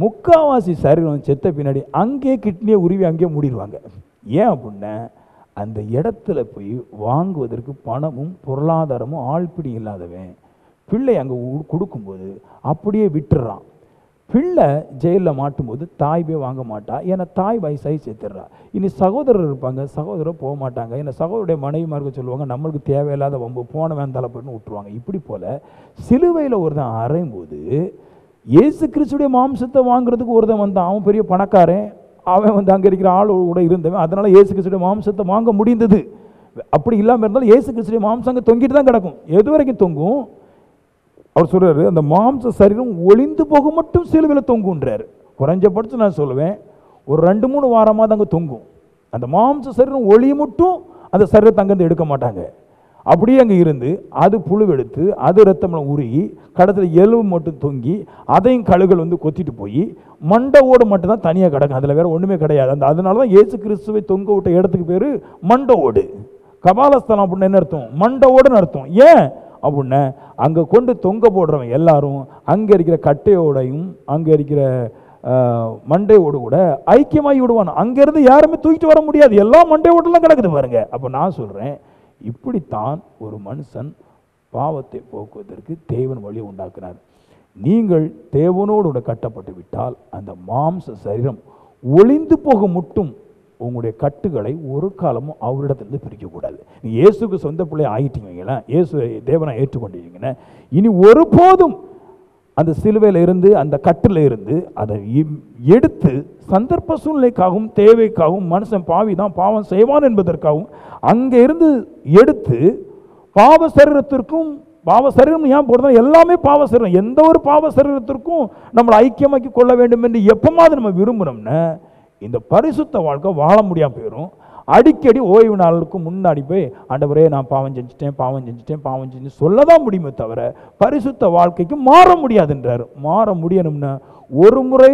முக்கால்வாசி சரீரம் செத்த பின்னாடி அங்கேயே கிட்னியை உருவி அங்கேயே மூடிடுவாங்க. ஏன் அப்படின்னா, அந்த இடத்துல போய் வாங்குவதற்கு பணமும் பொருளாதாரமும் ஆள்பிடி இல்லாதவன் பிள்ளை அங்கே கொடுக்கும்போது அப்படியே விட்டுறான். பிள்ளை ஜெயிலில் மாட்டும்போது தாய் போய் வாங்க மாட்டா, ஏன்னா தாய் வயசாகி சேர்த்துடுறா. இனி சகோதரர் இருப்பாங்க, சகோதரர் போக மாட்டாங்க, ஏன்னா சகோதரருடைய மனைவிமார்க்க சொல்லுவாங்க, நம்மளுக்கு தேவையில்லாத வம்பு போன வேந்தால போய்னு விட்டுருவாங்க. இப்படி போல் சிலுவையில் ஒருத்தன் அறையும் போது இயேசு கிறிஸ்துடைய மாம்சத்தை வாங்குறதுக்கு ஒருத்தன் வந்தான். அவன் பெரிய பணக்காரன், அவன் அங்கே இருக்கிற ஆள் கூட இருந்தவன், அதனால் இயேசு கிறிஸ்துடைய மாம்சத்தை வாங்க முடிந்தது. அப்படி இல்லாமல் இருந்தாலும் இயேசு கிறிஸ்துடைய மாம்சம் அங்கே தொங்கிட்டு தான் கிடக்கும். எது வரைக்கும் தொங்கும்? அவர் சொல்கிறாரு, அந்த மாம்ச சரீரம் ஒளிந்து போக மட்டும் சிலுவையில் தொங்குன்றார். குறைஞ்சபட்சம் நான் சொல்லுவேன், ஒரு 2-3 வாரமாக தான் அங்கே தொங்கும். அந்த மாம்ச சரீரம் ஒளி மட்டும் அந்த சரீரத்தை அங்கேருந்து எடுக்க மாட்டாங்க. அப்படியே அங்கே இருந்து அது புழுவெடுத்து அது ரத்தம் உருகி கடத்தில் எலும்பு மட்டும் தொங்கி அதையும் கழுகுகள் கொத்திட்டு போய் மண்டை ஓடு மட்டும் தான் தனியாக கிடக்கும். அதில் வேறு ஒன்றுமே கிடையாது. அதனால தான் இயேசு கிறிஸ்துவை தொங்க விட்ட இடத்துக்கு பேர் மண்டை ஓடு. கபாலஸ்தலம் அப்படின்னு என்ன அர்த்தம்? மண்டை ஓடுன்னு அர்த்தம். ஏன் அப்படின்னா, அங்கே கொண்டு தொங்க போடுறவன் எல்லாரும் அங்கே இருக்கிற கட்டையோடையும் அங்கே இருக்கிற மண்டையோடு கூட ஐக்கியமாகி விடுவான். அங்கேருந்து யாருமே தூக்கிட்டு வர முடியாது, எல்லா மண்டை ஓட்டெல்லாம் கிடக்குது பாருங்க. அப்போ நான் சொல்கிறேன், இப்படித்தான் ஒரு மனுஷன் பாவத்தை போக்குவதற்கு தேவன் வழி உண்டாக்குனார். நீங்கள் தேவனோடு கட்டப்பட்டு விட்டால் அந்த மாம்ச சரீரம் ஒளிந்து போக மட்டும் உங்களுடைய கட்டுகளை ஒரு காலமும் அவரிடத்திலிருந்து பிரிக்கக்கூடாது. நீ இயேசுக்கு சொந்த பிள்ளை ஆகிட்டீங்கன்னா, இயேசு தேவனை ஏற்றுக்கொண்டீங்கன்னா, இனி ஒருபோதும் அந்த சிலுவையில் இருந்து அந்த கட்டில் இருந்து அதை எடுத்து சந்தர்ப்ப சூழ்நிலைக்காகவும் தேவைக்காகவும் மனுஷன் பாவி தான் பாவம் செய்வான் என்பதற்காகவும் அங்கே இருந்து எடுத்து பாவ சரீரத்திற்கும் பாவ சரீரம் ஏன் போடுறோம்? எல்லாமே பாவ சரீரம். எந்த ஒரு பாவ சரீரத்திற்கும் நம்மளை ஐக்கியமாக்கி கொள்ள வேண்டும் என்று எப்போமாவது நம்ம விரும்புகிறோம்னா இந்த பரிசுத்த வாழ்க்கை வாழ முடியாமல் போயிடும். அடிக்கடி ஓய்வு நாளுக்கு முன்னாடி போய் ஆண்டவரே நான் பாவம் செஞ்சுட்டேன் சொல்லதான் முடியுமே தவிர பரிசுத்த வாழ்க்கைக்கு மாற முடியாதுன்றார். மாற முடியணும்னா ஒரு முறை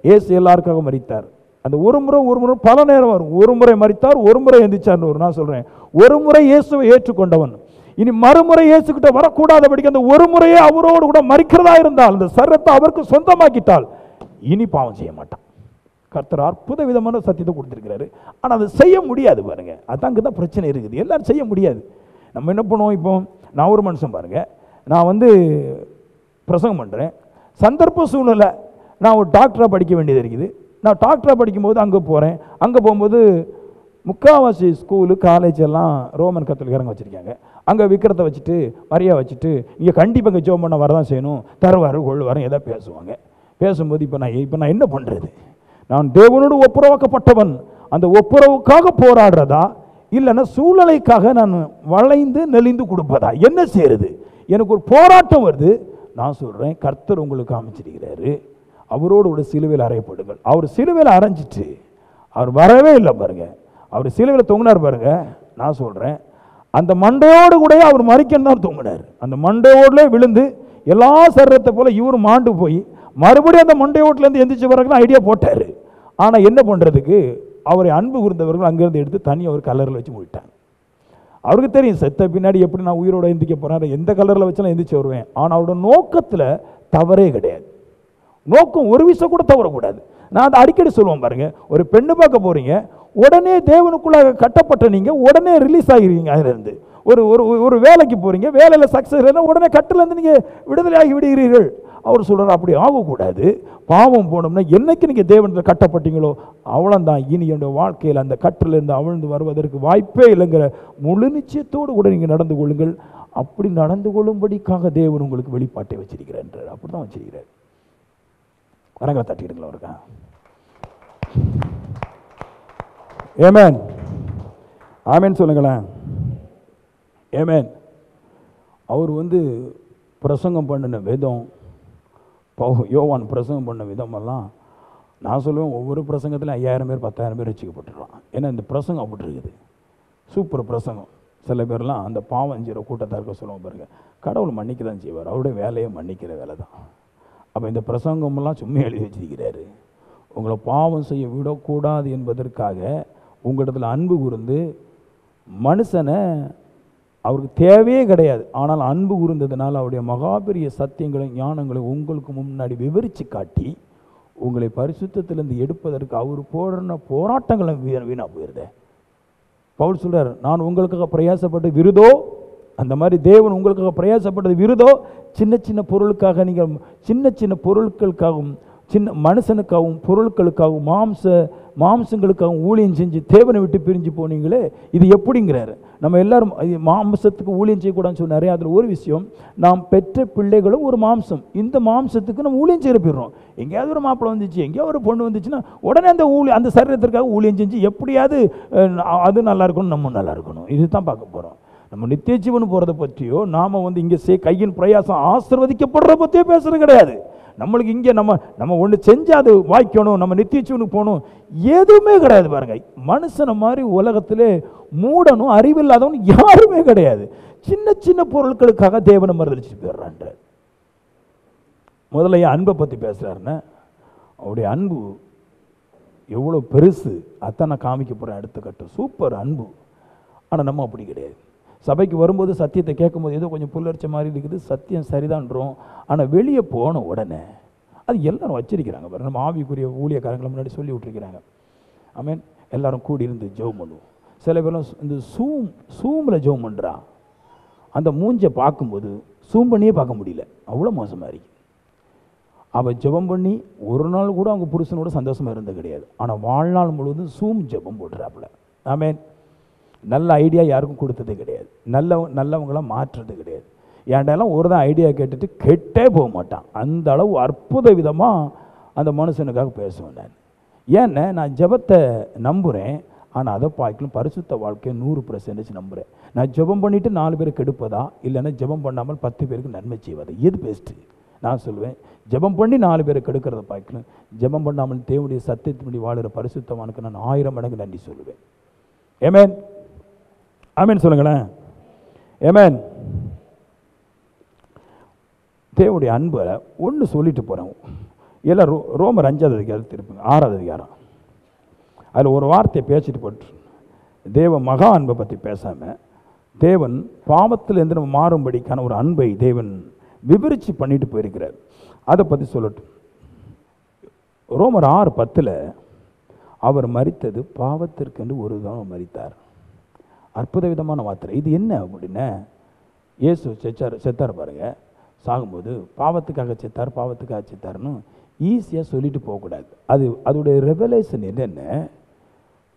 இயேசு எல்லாருக்காக மரித்தார். அந்த ஒரு முறை பல நேரம் வரும். ஒரு முறை மரித்தார், ஒரு முறை எந்திரிச்சார். நான் சொல்றேன், ஒரு முறை இயேசுவை ஏற்றுக்கொண்டவன் இனி மறுமுறை இயேசுகிட்ட வரக்கூடாதபடிக்கு அந்த ஒரு முறையே அவரோடு கூட மரிக்கிறதா இருந்தால், அந்த சரீரத்தை அவருக்கு சொந்தமாக்கிட்டால் இனி பாவம் செய்ய மாட்டான். கர்த்தர் அற்புத விதமான சத்தியத்தை கொடுத்துருக்கிறாரு. ஆனால் அதை செய்ய முடியாது பாருங்க. அதான் அங்கே தான் பிரச்சனை இருக்குது. எல்லாரும் செய்ய முடியாது. நம்ம என்ன பண்ணுவோம்? இப்போ நான் ஒரு மனுஷன் பாருங்க, நான் பிரசங்கம் பண்ணுறேன். சந்தர்ப்ப சூழ்நிலை நான் ஒரு டாக்டராக படிக்க வேண்டியது இருக்குது. நான் டாக்டராக படிக்கும்போது அங்கே போகிறேன். அங்கே போகும்போது முக்கால்வாசி ஸ்கூலு காலேஜ் எல்லாம் ரோமன் கத்தோலிக்கரங்க வச்சுருக்காங்க. அங்கே விக்கிரத்தை வச்சுட்டு மரியா வச்சுட்டு இங்கே கண்டிப்பாக இங்கே ஜோம் பண்ண வரதான் செய்யணும், தருவார் கொள்வாரும் எதாவது பேசுவாங்க. பேசும்போது இப்போ நான் என்ன பண்ணுறது? நான் தேவனோடு ஒப்புரவாக்கப்பட்டவன், அந்த ஒப்புரவுக்காக போராடுறதா இல்லைன்னா சூழ்நிலைக்காக நான் வளைந்து நெளிந்து கொடுப்பதா? என்ன செய்யறது? எனக்கு ஒரு போராட்டம் வருது. நான் சொல்கிறேன், கர்த்தர் உங்களுக்கு அமைச்சிருக்கிறாரு, அவரோடு ஒரு சிலுவையில் அறையப்படுங்கள். அவர் சிலுவையில் அரைஞ்சிட்டு அவர் வரவே இல்லை பாருங்க. அவர் சிலுவையில் தொங்கினார் பாருங்க. நான் சொல்கிறேன், அந்த மண்டையோடு கூட அவர் மறிக்கன்னு தான் தொங்கினார். அந்த மண்டையோடுல விழுந்து எல்லா சரீரத்தை போல இவரும் மாண்டு போய் மறுபடியும் அந்த மண்டையோட்டிலேருந்து எந்திரிச்சு வரக்குன்னு ஐடியா போட்டார். ஆனால் என்ன பண்ணுறதுக்கு, அவரை அன்பு கூர்ந்தவர்கள் அங்கேருந்து எடுத்து தண்ணி அவர் கலரில் வச்சு மூடிட்டாங்க. அவருக்கு தெரியும், செத்த பின்னாடி எப்படி நான் உயிரோட எந்திரிக்க போகிறேன், எந்த கலரில் வச்சாலும் எந்திரிச்சு வருவேன். ஆனால் அவரோட நோக்கத்தில் தவறே கிடையாது. நோக்கம் ஒரு விஷயம் கூட தவறக்கூடாது. நான் அதை அடிக்கடி சொல்லுவேன் பாருங்க. ஒரு பெண்ணு பார்க்க போறீங்க, உடனே தேவனுக்குள்ளாக கட்டப்பட்ட நீங்க உடனே ரிலீஸ் ஆகிடுவீங்க. அதிலிருந்து ஒரு ஒரு ஒரு வேலைக்கு போறீங்க, வேலையில் சக்ஸஸ் இல்லைன்னா உடனே கட்டிலேருந்து நீங்கள் விடுதலை ஆகி விடுகிறீர்கள். அவர் சொல்கிறார், அப்படி ஆகக்கூடாது. பாவம் போனோம்னா என்னைக்கு நீங்கள் தேவனில் கட்டப்பட்டீங்களோ அவ்வளோதான், இனி என்னுடைய வாழ்க்கையில் அந்த கட்டிலிருந்து அவிழ்ந்து வருவதற்கு வாய்ப்பே இல்லைங்கிற முழு நிச்சயத்தோடு கூட நீங்கள் நடந்து கொள்ளுங்கள். அப்படி நடந்து கொள்ளும்படிக்காக தேவன் உங்களுக்கு வெளிப்பாட்டை வச்சிருக்கிறார். அப்படி தான் வச்சிருக்கிறார். வரங்களை தட்டிடுங்களா இருக்கா? ஏமேன், ஆமேன் சொல்லுங்களேன். ஏமேன். அவர் பிரசங்கம் பண்ணின விதம், யோவான் பிரசங்கம் பண்ண விதமெல்லாம் நான் சொல்லுவேன், ஒவ்வொரு பிரசங்கத்தில் 5000 பேர் 10,000 பேர் வச்சுக்கப்பட்டுருவான். ஏன்னா இந்த பிரசங்கம் அப்படி இருக்குது. சூப்பர் பிரசங்கம். சில பேர்லாம் அந்த பாவம் செய்கிற கூட்டத்தாருக்கு சொல்லுவோம் பாருங்க, கடவுள் மன்னிக்க தான் செய்வார், அவருடைய வேலையை மன்னிக்கிற வேலை தான். அப்போ இந்த பிரசங்கமெல்லாம் சும்மா எழுதி வச்சிருக்கிறாரு. உங்களை பாவம் செய்ய விடக்கூடாது என்பதற்காக உங்களிடத்தில் அன்பு கூர்ந்து, மனுஷனை அவருக்கு தேவையே கிடையாது, ஆனால் அன்பு கூர்ந்ததுனால அவருடைய மகாபெரிய சத்தியங்களையும் ஞானங்களையும் உங்களுக்கு முன்னாடி விவரித்து காட்டி உங்களை பரிசுத்தத்திலிருந்து எடுப்பதற்கு அவர் போடுற போராட்டங்களை வீணாக போயிருது. பவுல் சொல்கிறார், நான் உங்களுக்காக பிரயாசப்பட்டு விருதோ, அந்த மாதிரி தேவன் உங்களுக்காக பிரயாசப்பட்டது விருதோ. சின்ன சின்ன பொருளுக்காக நீங்கள் சின்ன சின்ன பொருட்களுக்காகவும் சின்ன மனுஷனுக்காகவும் பொருட்களுக்காகவும் மாம்சங்களுக்காகவும் ஊழியம் செஞ்சு தேவனை விட்டு பிரிஞ்சு போனீங்களே, இது எப்படிங்கிறாரு. நம்ம எல்லாரும் மாம்சத்துக்கு ஊழியம் செய்யக்கூடாதுன்னு சொன்னார். அதில் ஒரு விஷயம், நாம் பெற்ற பிள்ளைகளும் ஒரு மாம்சம். இந்த மாம்சத்துக்கு நம்ம ஊழியம் செய்ய போயிடுறோம். எங்கேயாவது ஒரு மாப்பிள்ளை வந்துச்சு, எங்கேயாவது ஒரு பொண்ணு வந்துச்சுன்னா உடனே அந்த சரீரத்திற்காக ஊழியம் செஞ்சு எப்படியாவது அது நல்லா இருக்கணும், நம்ம நல்லா இருக்கணும். இதுதான் பார்க்க போகிறோம். நம்ம நித்திய ஜீவன் போகிறத பற்றியோ நாம் இங்கே கையின் பிரயாசம் ஆசீர்வதிக்கப்படுறத பற்றியோ பேசுறது கிடையாது. நம்மளுக்கு இங்கே நம்ம ஒன்று செஞ்சால் அது வாய்க்கணும், நம்ம நித்திய ஜீவனுக்கு போகணும், எதுவுமே கிடையாது. பாருங்க, மனுஷனை மாதிரி உலகத்திலே மூடணும் அறிவில்லாதவன் யாருமே கிடையாது. சின்ன சின்ன பொருட்களுக்காக தேவனை மறுதளிச்சுட்டு போயிடுறான்ற. முதல்ல என் அன்பை பற்றி பேசுகிறாருன்னா, அவருடைய அன்பு எவ்வளோ பெருசு அதான் நான் காமிக்க போகிறேன். அடுத்த கட்டம் சூப்பர் அன்பு. ஆனால் நம்ம அப்படி கிடையாது. சபைக்கு வரும்போது சத்தியத்தை கேட்கும்போது ஏதோ கொஞ்சம் புல்லரிச்ச மாதிரி இருக்குது, சத்தியம் சரிதான்றோம். ஆனால் வெளியே போன உடனே அது எல்லாரும் வச்சிருக்கிறாங்க பாருங்க. நம்ம ஆவிக்குரிய ஊழியக்காரங்களை முன்னாடி சொல்லி விட்டுருக்கிறாங்க. ஆமீன். எல்லாரும் கூடி இருந்து ஜெபம் பண்ணுவோம். சில பேரும் இந்த சூமில் ஜெபம் பண்ணுறா, அந்த மூஞ்சை பார்க்கும்போது சூம் பண்ணியே பார்க்க முடியல, அவ்வளோ மோசமாக இருக்கு. அவள் ஜெபம் பண்ணி ஒரு நாள் கூட அவங்க புருஷனோட சந்தோஷமாக இருந்தது கிடையாது. ஆனால் வாழ்நாள் முழுவதும் சூம் ஜெபம் போடுறாப்புல. ஆமீன். நல்ல ஐடியா யாருக்கும் கொடுத்தது கிடையாது, நல்லவங்களாம் மாற்றுறது கிடையாது. ஏன்டாலும் ஒரு தான் ஐடியா கேட்டுட்டு கெட்டே போக மாட்டான். அந்த அளவு அற்புத விதமாக அந்த மனுஷனுக்காக பேசுவேன் நான். ஏன்னா நான் ஜெபத்தை நம்புகிறேன், ஆனால் அதை பார்க்கலும் பரிசுத்த வாழ்க்கையை 100% நம்புகிறேன். நான் ஜெபம் பண்ணிவிட்டு 4 பேருக்கு கெடுப்பதா, இல்லைன்னா ஜெபம் பண்ணாமல் 10 பேருக்கு நன்மை செய்வதா, எது பெஸ்ட்டு? நான் சொல்லுவேன், ஜெபம் பண்ணி 4 பேருக்கு கெடுக்கிறத பார்க்கலும் ஜெபம் பண்ணாமல் தேவனுடைய சத்தியத்தின்படி வாழுகிற பரிசுத்தவானுக்கு நான் 1000 மடங்கு நன்றி சொல்லுவேன். ஏமேன், ஆமேன் சொல்லுங்களேன். ஏமேன். தேவனுடைய அன்பை ஒன்று சொல்லிட்டு போகிறேன். எல்லாம் ரோமர் 5வது அதிகாரம் திருப்புங்க, 6வது அதிகாரம். அதில் ஒரு வார்த்தையை பேசிட்டு போட்டு, தேவ மகா அன்பை பற்றி பேசாமல் தேவன் பாவத்திலேருந்து நம்ம மாறும்படிக்கான ஒரு அன்பை தேவன் விவரித்து பண்ணிட்டு போயிருக்கிறார். அதை பற்றி சொல்லட்டும். ரோமர் 6:10 அவர் மரித்தது பாவத்திற்கென்று ஒரு தான் மரித்தார். அற்புத விதமான வார்த்தை. இது என்ன அப்படின்னா, இயேசு செத்தார் பாருங்க. சாகும்போது பாவத்துக்காக செத்தார்னு ஈஸியாக சொல்லிட்டு போகக்கூடாது. அதோடைய ரெவலேஷன் என்னென்ன,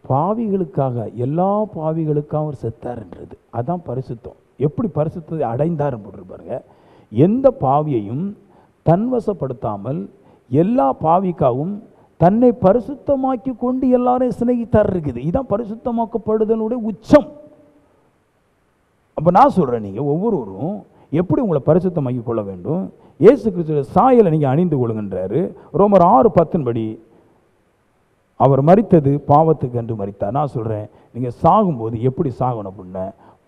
பாவிகளுக்காக, எல்லா பாவிகளுக்காக அவர் செத்தார்ன்றது. அதான் பரிசுத்தம். எப்படி பரிசுத்தத்தை அடைந்தார் போட்டு பாருங்க. எந்த பாவியையும் தன்வசப்படுத்தாமல் எல்லா பாவிக்காகவும் தன்னை பரிசுத்தமாக்கி கொண்டு எல்லாரையும் சிநேகித்தார் இருக்குது. இதுதான் பரிசுத்தமாக்கப்படுதலுடைய உச்சம். அப்போ நான் சொல்கிறேன், நீங்கள் ஒவ்வொருவரும் எப்படி உங்களை பரிசுத்தமாக்கி கொள்ள வேண்டும்? இயேசு கிறிஸ்துவின் சாயலை நீங்கள் அணிந்து கொள்ளுங்கன்றாரு. ரோமர் 6:10 படி அவர் மரித்தது பாவத்துக்கு என்று மரித்தார். நான் சொல்கிறேன், நீங்கள் சாகும்போது எப்படி சாகணும் அப்படின்னா,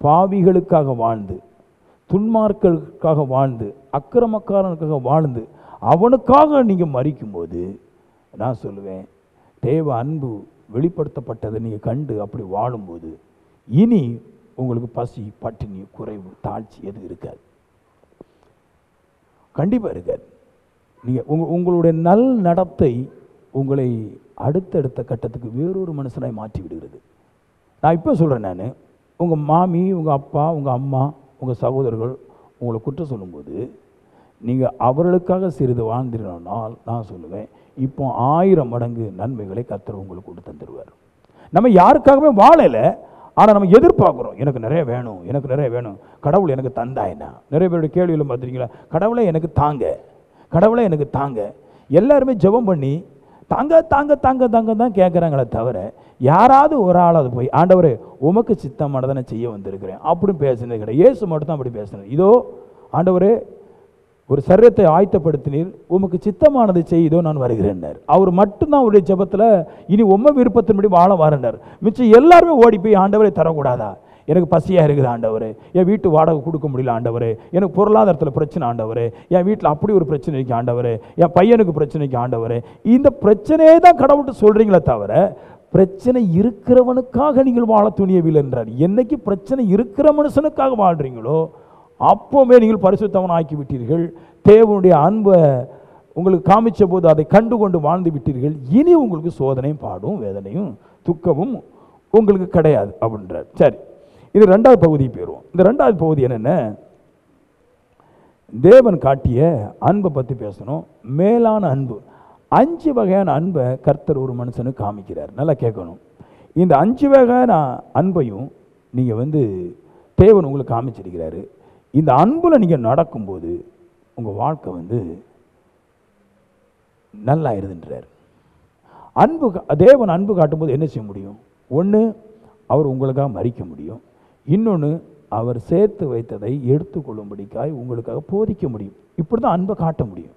பாவிகளுக்காக வாழ்ந்து, துன்மார்களுக்காக வாழ்ந்து, அக்கிரமக்காரனுக்காக வாழ்ந்து, அவனுக்காக நீங்கள் மரிக்கும்போது நான் சொல்லுவேன், தேவ அன்பு வெளிப்படுத்தப்பட்டதை நீங்கள் கண்டு அப்படி வாழும்போது இனி உங்களுக்கு பசி, பட்டினி, குறைவு, தாழ்ச்சி எதுவும் இருக்காது. கண்டிப்பாக இருக்காது. நீங்கள் உங்களுடைய நல் நடத்தை உங்களை அடுத்தடுத்த கட்டத்துக்கு வேறொரு மனுஷனாய் மாற்றி விடுகிறது. நான் இப்போ சொல்கிறேன், நான் உங்கள் மாமி, உங்கள் அப்பா, உங்கள் அம்மா, உங்கள் சகோதரர்கள் உங்களை குற்றம் சொல்லும்போது நீங்கள் அவர்களுக்காக சிறிது வாழ்ந்திருந்தால் நான் சொல்லுவேன், இப்போ 1000 மடங்கு நன்மைகளை கர்த்தர் உங்களுக்கு கொடுத்து தந்துடுவார். நம்ம யாருக்காகவே வாழலை, ஆனால் நம்ம எதிர்பார்க்குறோம், எனக்கு நிறைய வேணும், எனக்கு நிறைய வேணும், கடவுள் எனக்கு தந்தாயினா. நிறைய பேருடைய கேள்வியில் பார்த்துருக்கீங்களா, கடவுளை எனக்கு தாங்க, கடவுளை எனக்கு தாங்க. எல்லாருமே ஜெபம் பண்ணி தாங்க தாங்க தாங்க தாங்க தான் கேட்குறாங்களே தவிர, யாராவது ஒரு ஆளாவது போய் ஆண்டவரே உமக்கு சித்தமானதை நான் செய்ய வந்திருக்கிறேன் அப்படின்னு பேசுனது கிடையாது. இயேசு மட்டும் தான் அப்படி பேசுனது. இதோ ஆண்டவரே ஒரு சரீரத்தை ஆயத்தப்படுத்தினீர், உமக்கு சித்தமானதை செய்தோ நான் வருகிறேன்னார். அவர் மட்டும்தான் அவருடைய ஜெபத்தில் இனி உம்ம விருப்பத்தின்படி வாழ வரேன்னார். மிச்சம் எல்லாருமே ஓடி போய் ஆண்டவரை தரக்கூடாதா, எனக்கு பசியாக இருக்குது ஆண்டவரே, என் வீட்டு வாடகை கொடுக்க முடியல ஆண்டவரே, எனக்கு பொருளாதாரத்தில் பிரச்சனை ஆண்டவரே, என் வீட்டில் அப்படி ஒரு பிரச்சனைக்கு ஆண்டவரே, என் பையனுக்கு பிரச்சனைக்கு ஆண்டவரே, இந்த பிரச்சனையே தான் கடவுள்கிட்ட சொல்கிறீங்களே தவிர பிரச்சனை இருக்கிறவனுக்காக நீங்கள் வாழ துணியவில்லை என்றார். என்னைக்கு பிரச்சனை இருக்கிற மனுஷனுக்காக வாழ்கிறீங்களோ அப்போவே நீங்கள் பரிசுத்தவன் ஆக்கி விட்டீர்கள். தேவனுடைய அன்பை உங்களுக்கு காமிச்ச போது அதை கண்டு கொண்டு வாழ்ந்து விட்டீர்கள். இனி உங்களுக்கு சோதனையும் பாடும் வேதனையும் துக்கமும் உங்களுக்கு கிடையாது அப்படின்றார். சரி, இது 2வது பகுதி போயிடுவோம். இந்த 2வது பகுதி என்னென்ன, தேவன் காட்டிய அன்பை பற்றி பேசணும். மேலான அன்பு, 5 வகையான அன்பை கர்த்தர் ஒரு மனுஷனுக்கு காமிக்கிறார். நல்லா கேட்கணும். இந்த 5 வகையான அன்பையும் நீங்கள் தேவன் உங்களுக்கு காமிச்சிருக்கிறாரு. இந்த அன்பில் நீங்கள் நடக்கும்போது உங்கள் வாழ்க்கை நல்லா இருதுன்றார். அன்பு, தேவன் அன்பு காட்டும்போது என்ன செய்ய முடியும்? ஒன்று, அவர் உங்களுக்காக மரிக்க முடியும். இன்னொன்று, அவர் சேர்த்து வைத்ததை எடுத்துக்கொள்ளும்படிக்காய் உங்களுக்காக போதிக்க முடியும். இப்படி தான் அன்பை காட்ட முடியும்,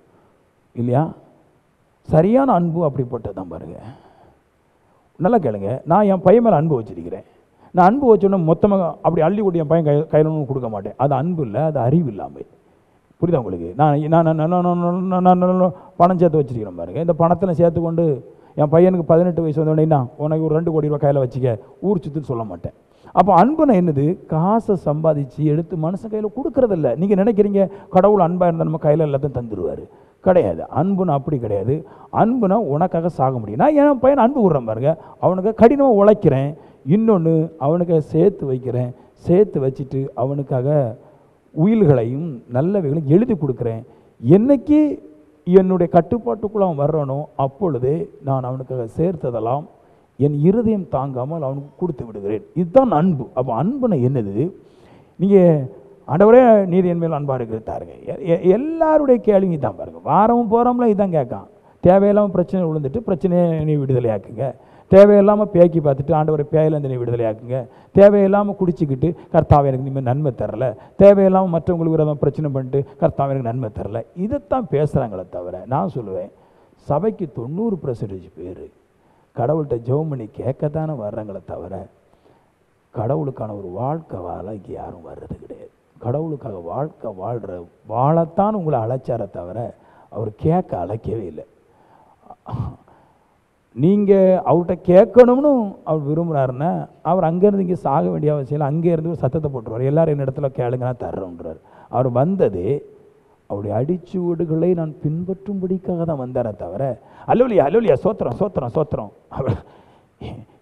இல்லையா? சரியான அன்பு அப்படிப்பட்டது தான். பாருங்க, நல்லா கேளுங்க. நான் என் பையன் மேலே அன்பு வச்சிருக்கிறேன். நான் அன்பு வச்சோன்னா மொத்தமாக அப்படி அள்ளி கொண்டு என் பையன் கையில் ஒன்றும் கொடுக்க மாட்டேன். அது அன்பு இல்லை, அது அறிவு இல்லாமல். புரியுதா உங்களுக்கு? நான் பணம் சேர்த்து வச்சிருக்கிறேன் பாருங்க. இந்த பணத்தில் சேர்த்து கொண்டு என் பையனுக்கு 18 வயசு வந்தோடனே உனக்கு ஒரு 2 கோடி ரூபா கையில் வச்சுக்க, ஊர் சுற்றுன்னு சொல்ல மாட்டேன். அப்போ அன்புனா என்னது? காசை சம்பாதிச்சு எடுத்து மனுஷன் கையில் கொடுக்கறதில்ல. நீங்கள் நினைக்கிறீங்க கடவுள் அன்பாக இருந்தால் நம்ம கையில் எல்லாத்தையும் தந்துடுவார். கிடையாது. அன்புனா அப்படி கிடையாது. அன்புனா உனக்காக சாக முடியும். நான் என் பையன் அன்பு விடுறேன் பாருங்க, அவனுக்கு கடினமாக உழைக்கிறேன். இன்னொன்று, அவனுக்காக சேர்த்து வைக்கிறேன். சேர்த்து வச்சுட்டு அவனுக்காக உயில்களையும் நல்லவைகளையும் எழுதி கொடுக்குறேன். என்னைக்கு என்னுடைய கட்டுப்பாட்டுக்குள்ள அவன் வர்றானோ அப்பொழுதே நான் அவனுக்காக சேர்த்ததெல்லாம் என் இருதயம் தாங்காமல் அவனுக்கு கொடுத்து விடுகிறேன். இதுதான் அன்பு. அப்போ அன்புனா என்னது? நீங்கள் ஆண்டவரே நீர் என் மேல் அன்பாக இருக்கிறதாருங்க. எல்லாருடைய கேள்வியும் தான் பாருங்க. வாரமும் போகிறோம்ல இதுதான் கேட்கான். தேவையில்லாமல் பிரச்சனை விழுந்துட்டு பிரச்சனையை நீ விடுதலை ஆக்குங்க. தேவையில்லாமல் பேக்கி பார்த்துட்டு ஆண்டவரை பேயிலேருந்து நீ விடுதலை ஆக்குங்க. தேவையில்லாமல் குடிச்சிக்கிட்டு கர்த்தாவே எனக்கு இனிமேல் நன்மை தரலை, தேவையில்லாமல் மற்றவங்களுக்கு விரோதம் பிரச்சனை பண்ணிட்டு கர்த்தாவே எனக்கு நன்மை தரலை, இதைத்தான் பேசுகிறாங்களே தவிர நான் சொல்லுவேன், சபைக்கு 90% பேர் கடவுள்கிட்ட ஜெபம் பண்ணி கேட்கத்தானே வர்றாங்களே தவிர கடவுளுக்கான ஒரு வாழ்க்கை வாழ இங்கே யாரும் வர்றது கிடையாது. கடவுளுக்காக வாழ்க்கை வாழத்தான் உங்களை அழைச்சார தவிர அவர் கேட்க அழைக்கவே இல்லை. நீங்கள் அவர்கிட்ட கேட்கணும்னு அவர் விரும்புகிறாருன்னா அவர் அங்கேருந்து இங்கே சாக வேண்டிய அவசியம் இல்லை. அங்கேருந்து ஒரு சத்தத்தை போட்டுருவார், எல்லாரும் என்ன இடத்துல கேளுங்க நான் தர்றேன்றார். அவர் வந்ததே அவருடைய அடிச்சுவடுகளை நான் பின்பற்றும்படிக்காக தான் வந்தாரே தவிர அல்லோலியா அல்லோலியா சோத்திரம் சோத்திரம் சோத்திரம்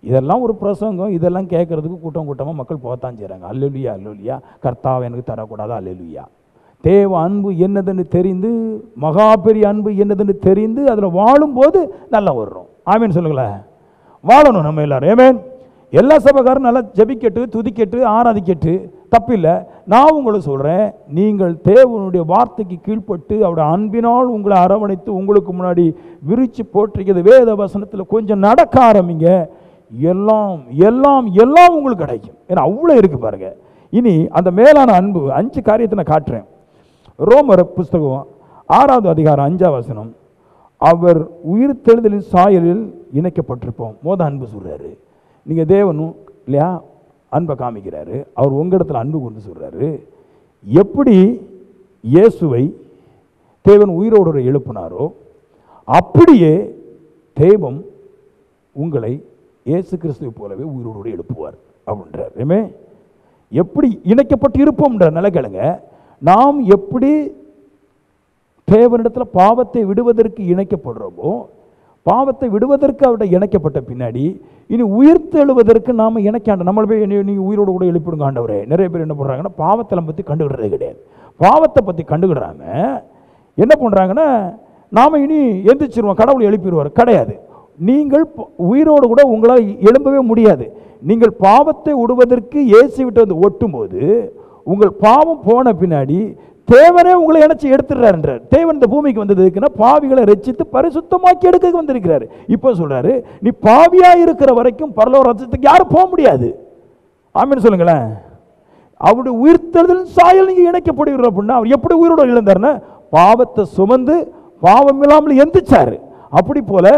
இதெல்லாம் ஒரு பிரசங்கம். இதெல்லாம் கேட்கறதுக்கு கூட்டம் கூட்டமாக மக்கள் போகத்தான் செய்கிறாங்க. அல்லோலியா அல்லோலியா கர்த்தாவை எனக்கு தரக்கூடாதா? அல்லேலுயா. தேவ அன்பு என்னதுன்னு தெரிந்து, மகா பெரிய அன்பு என்னதுன்னு தெரிந்து அதில் வாழும்போது நல்லா வர்றோம். ஆமீன் சொல்லுங்களேன். வாழணும் நம்ம எல்லாரும். ஆமீன். எல்லா சபைக்காரும் நல்லா ஜபிக்கட்டு துதிக்கட்டு ஆராதிக்கட்டு தப்பில்லை. நான் உங்களை சொல்கிறேன், நீங்கள் தேவனுடைய வார்த்தைக்கு கீழ்ப்பட்டு அவருடைய அன்பினால் உங்களை அரவணைத்து உங்களுக்கு முன்னாடி விரிச்சு போட்டிருக்கிறது வேத வசனத்தில் கொஞ்சம் நடக்க ஆரம்பிங்க, எல்லாம் எல்லாம் எல்லாம் உங்களுக்கு கிடைக்கும். ஏன்னா அவ்வளோ இருக்கு பாருங்க. இனி அந்த மேலான அன்பு 5 காரியத்தை நான் காட்டுறேன். ரோமர் புஸ்தகம் 6வது அதிகாரம் 5ஆம் வசனம், அவர் உயிர்த்தெழுதலின் சாயலில் இணைக்கப்பட்டிருப்போம். அன்பு சொல்றாரு. நீங்கள் தேவனும் இல்லையா அன்பை காமிக்கிறாரு. அவர் உங்களிடத்தில் அன்பு கொண்டு சொல்றாரு. எப்படி இயேசுவை தேவன் உயிரோடு எழுப்பினாரோ அப்படியே தெய்வம் உங்களை இயேசு கிறிஸ்துவை போலவே உயிரோடு எழுப்புவார் அப்படின்றார். எப்படி இணைக்கப்பட்டு இருப்போம்ன்ற நிலை கேளுங்க. நாம் எப்படி தேவனிடத்தில் பாவத்தை விடுவதற்கு இணைக்கப்படுறோமோ, பாவத்தை விடுவதற்கு அவர்கிட்ட இணைக்கப்பட்ட பின்னாடி இனி உயிர்த்தெழுவதற்கு நாம் இணைக்காண்ட நம்மளை போய் நீ உயிரோடு கூட எழுப்பிடுங்க ஆண்டவரே. நிறைய பேர் என்ன பண்ணுறாங்கன்னா பாவத்தை பற்றி கண்டுகிடுறதே கிடையாது. பாவத்தை பற்றி கண்டுகிடுறாங்க. என்ன பண்ணுறாங்கன்னா நாம் இனி எந்திரிச்சிருவோம், கடவுள் எழுப்பிடுவார். கிடையாது. நீங்கள் உயிரோடு கூட உங்களால் எழும்பவே முடியாது. நீங்கள் பாவத்தை விடுவதற்கு இயேசு விட்டு வந்து ஒட்டும்போது உங்கள் பாவம் போன பின்னாடி தேவனே உங்களை இணைச்சி எடுத்துடுறாருன்றார். தேவன் இந்த பூமிக்கு வந்ததுக்குன்னா பாவிகளை ரட்சித்து பரிசுத்தமாக்கி எடுக்க வந்திருக்கிறாரு. இப்போ சொல்றாரு, நீ பாவியா இருக்கிற வரைக்கும் பரலோக ராஜ்யத்துக்கு யாரும் போக முடியாது. ஆமென் சொல்லுங்களேன். அவருடைய உயிர்த்தெழுதல் சாயல் நீங்க இணைக்கப்படுகிற அப்படின்னா அவர் எப்படி உயிரோடு எழுந்தாருன்னா பாவத்தை சுமந்து பாவம் இல்லாமல் எந்திரிச்சாரு. அப்படி போல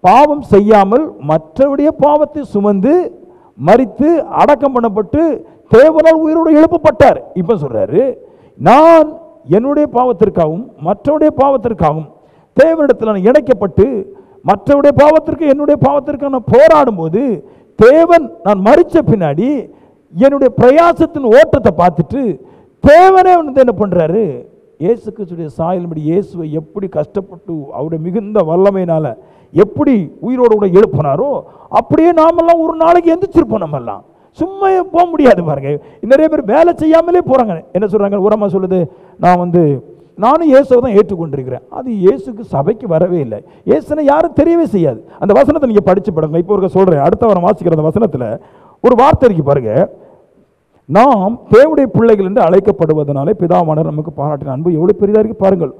பாவம் செய்யாமல் மற்றவருடைய பாவத்தை சுமந்து மரித்து அடக்கம் பண்ணப்பட்டு தேவனால் உயிரோடு எழுப்பப்பட்டார். இப்ப சொல்றாரு, நான் என்னுடைய பாவத்திற்காகவும் மற்றவருடைய பாவத்திற்காகவும் தேவனிடத்தில் இணைக்கப்பட்டு மற்றவருடைய பாவத்திற்கு என்னுடைய பாவத்திற்கு நான் போராடும் போது தேவன் நான் மரிச்ச பின்னாடி என்னுடைய பிரயாசத்தின் ஓட்டத்தை பார்த்துட்டு தேவனே வந்து என்ன பண்றாரு, இயேசு கிறிஸ்துடைய சாயலின்படி இயேசுவை எப்படி கஷ்டப்பட்டு அவருடைய மிகுந்த வல்லமையினால எப்படி உயிரோடு கூட எழுப்பினாரோ அப்படியே நாமெல்லாம் ஒரு நாளைக்கு எந்திரிச்சிருப்போம். நம்மெல்லாம் சும்மா போக முடியாது பாருங்க. நிறைய பேர் வேலை செய்யாமலே போறாங்க. என்ன சொல்றாங்க, உரமா சொல்லுது, நானும் இயேசுவை தான் ஏற்றுக்கொண்டிருக்கிறேன். அது இயேசுக்கு சபைக்கு வரவே இல்லை. இயேசுனை யாரும் தெரியவே செய்யாது. அந்த வசனத்தை நீங்க படிச்சு படுங்க. இப்போ ஒரு சொல்றேன், அடுத்த வாரம் வாசிக்கிற அந்த வசனத்துல ஒரு வார்த்தை இருக்கு பாருங்க, நாம் தேவனுடைய பிள்ளைகள் என்று அழைக்கப்படுவதனாலே பிதாவானவர் நமக்கு பாராட்டின அன்பு எவ்வளவு பெரிதா இருக்கு பாருங்கள்.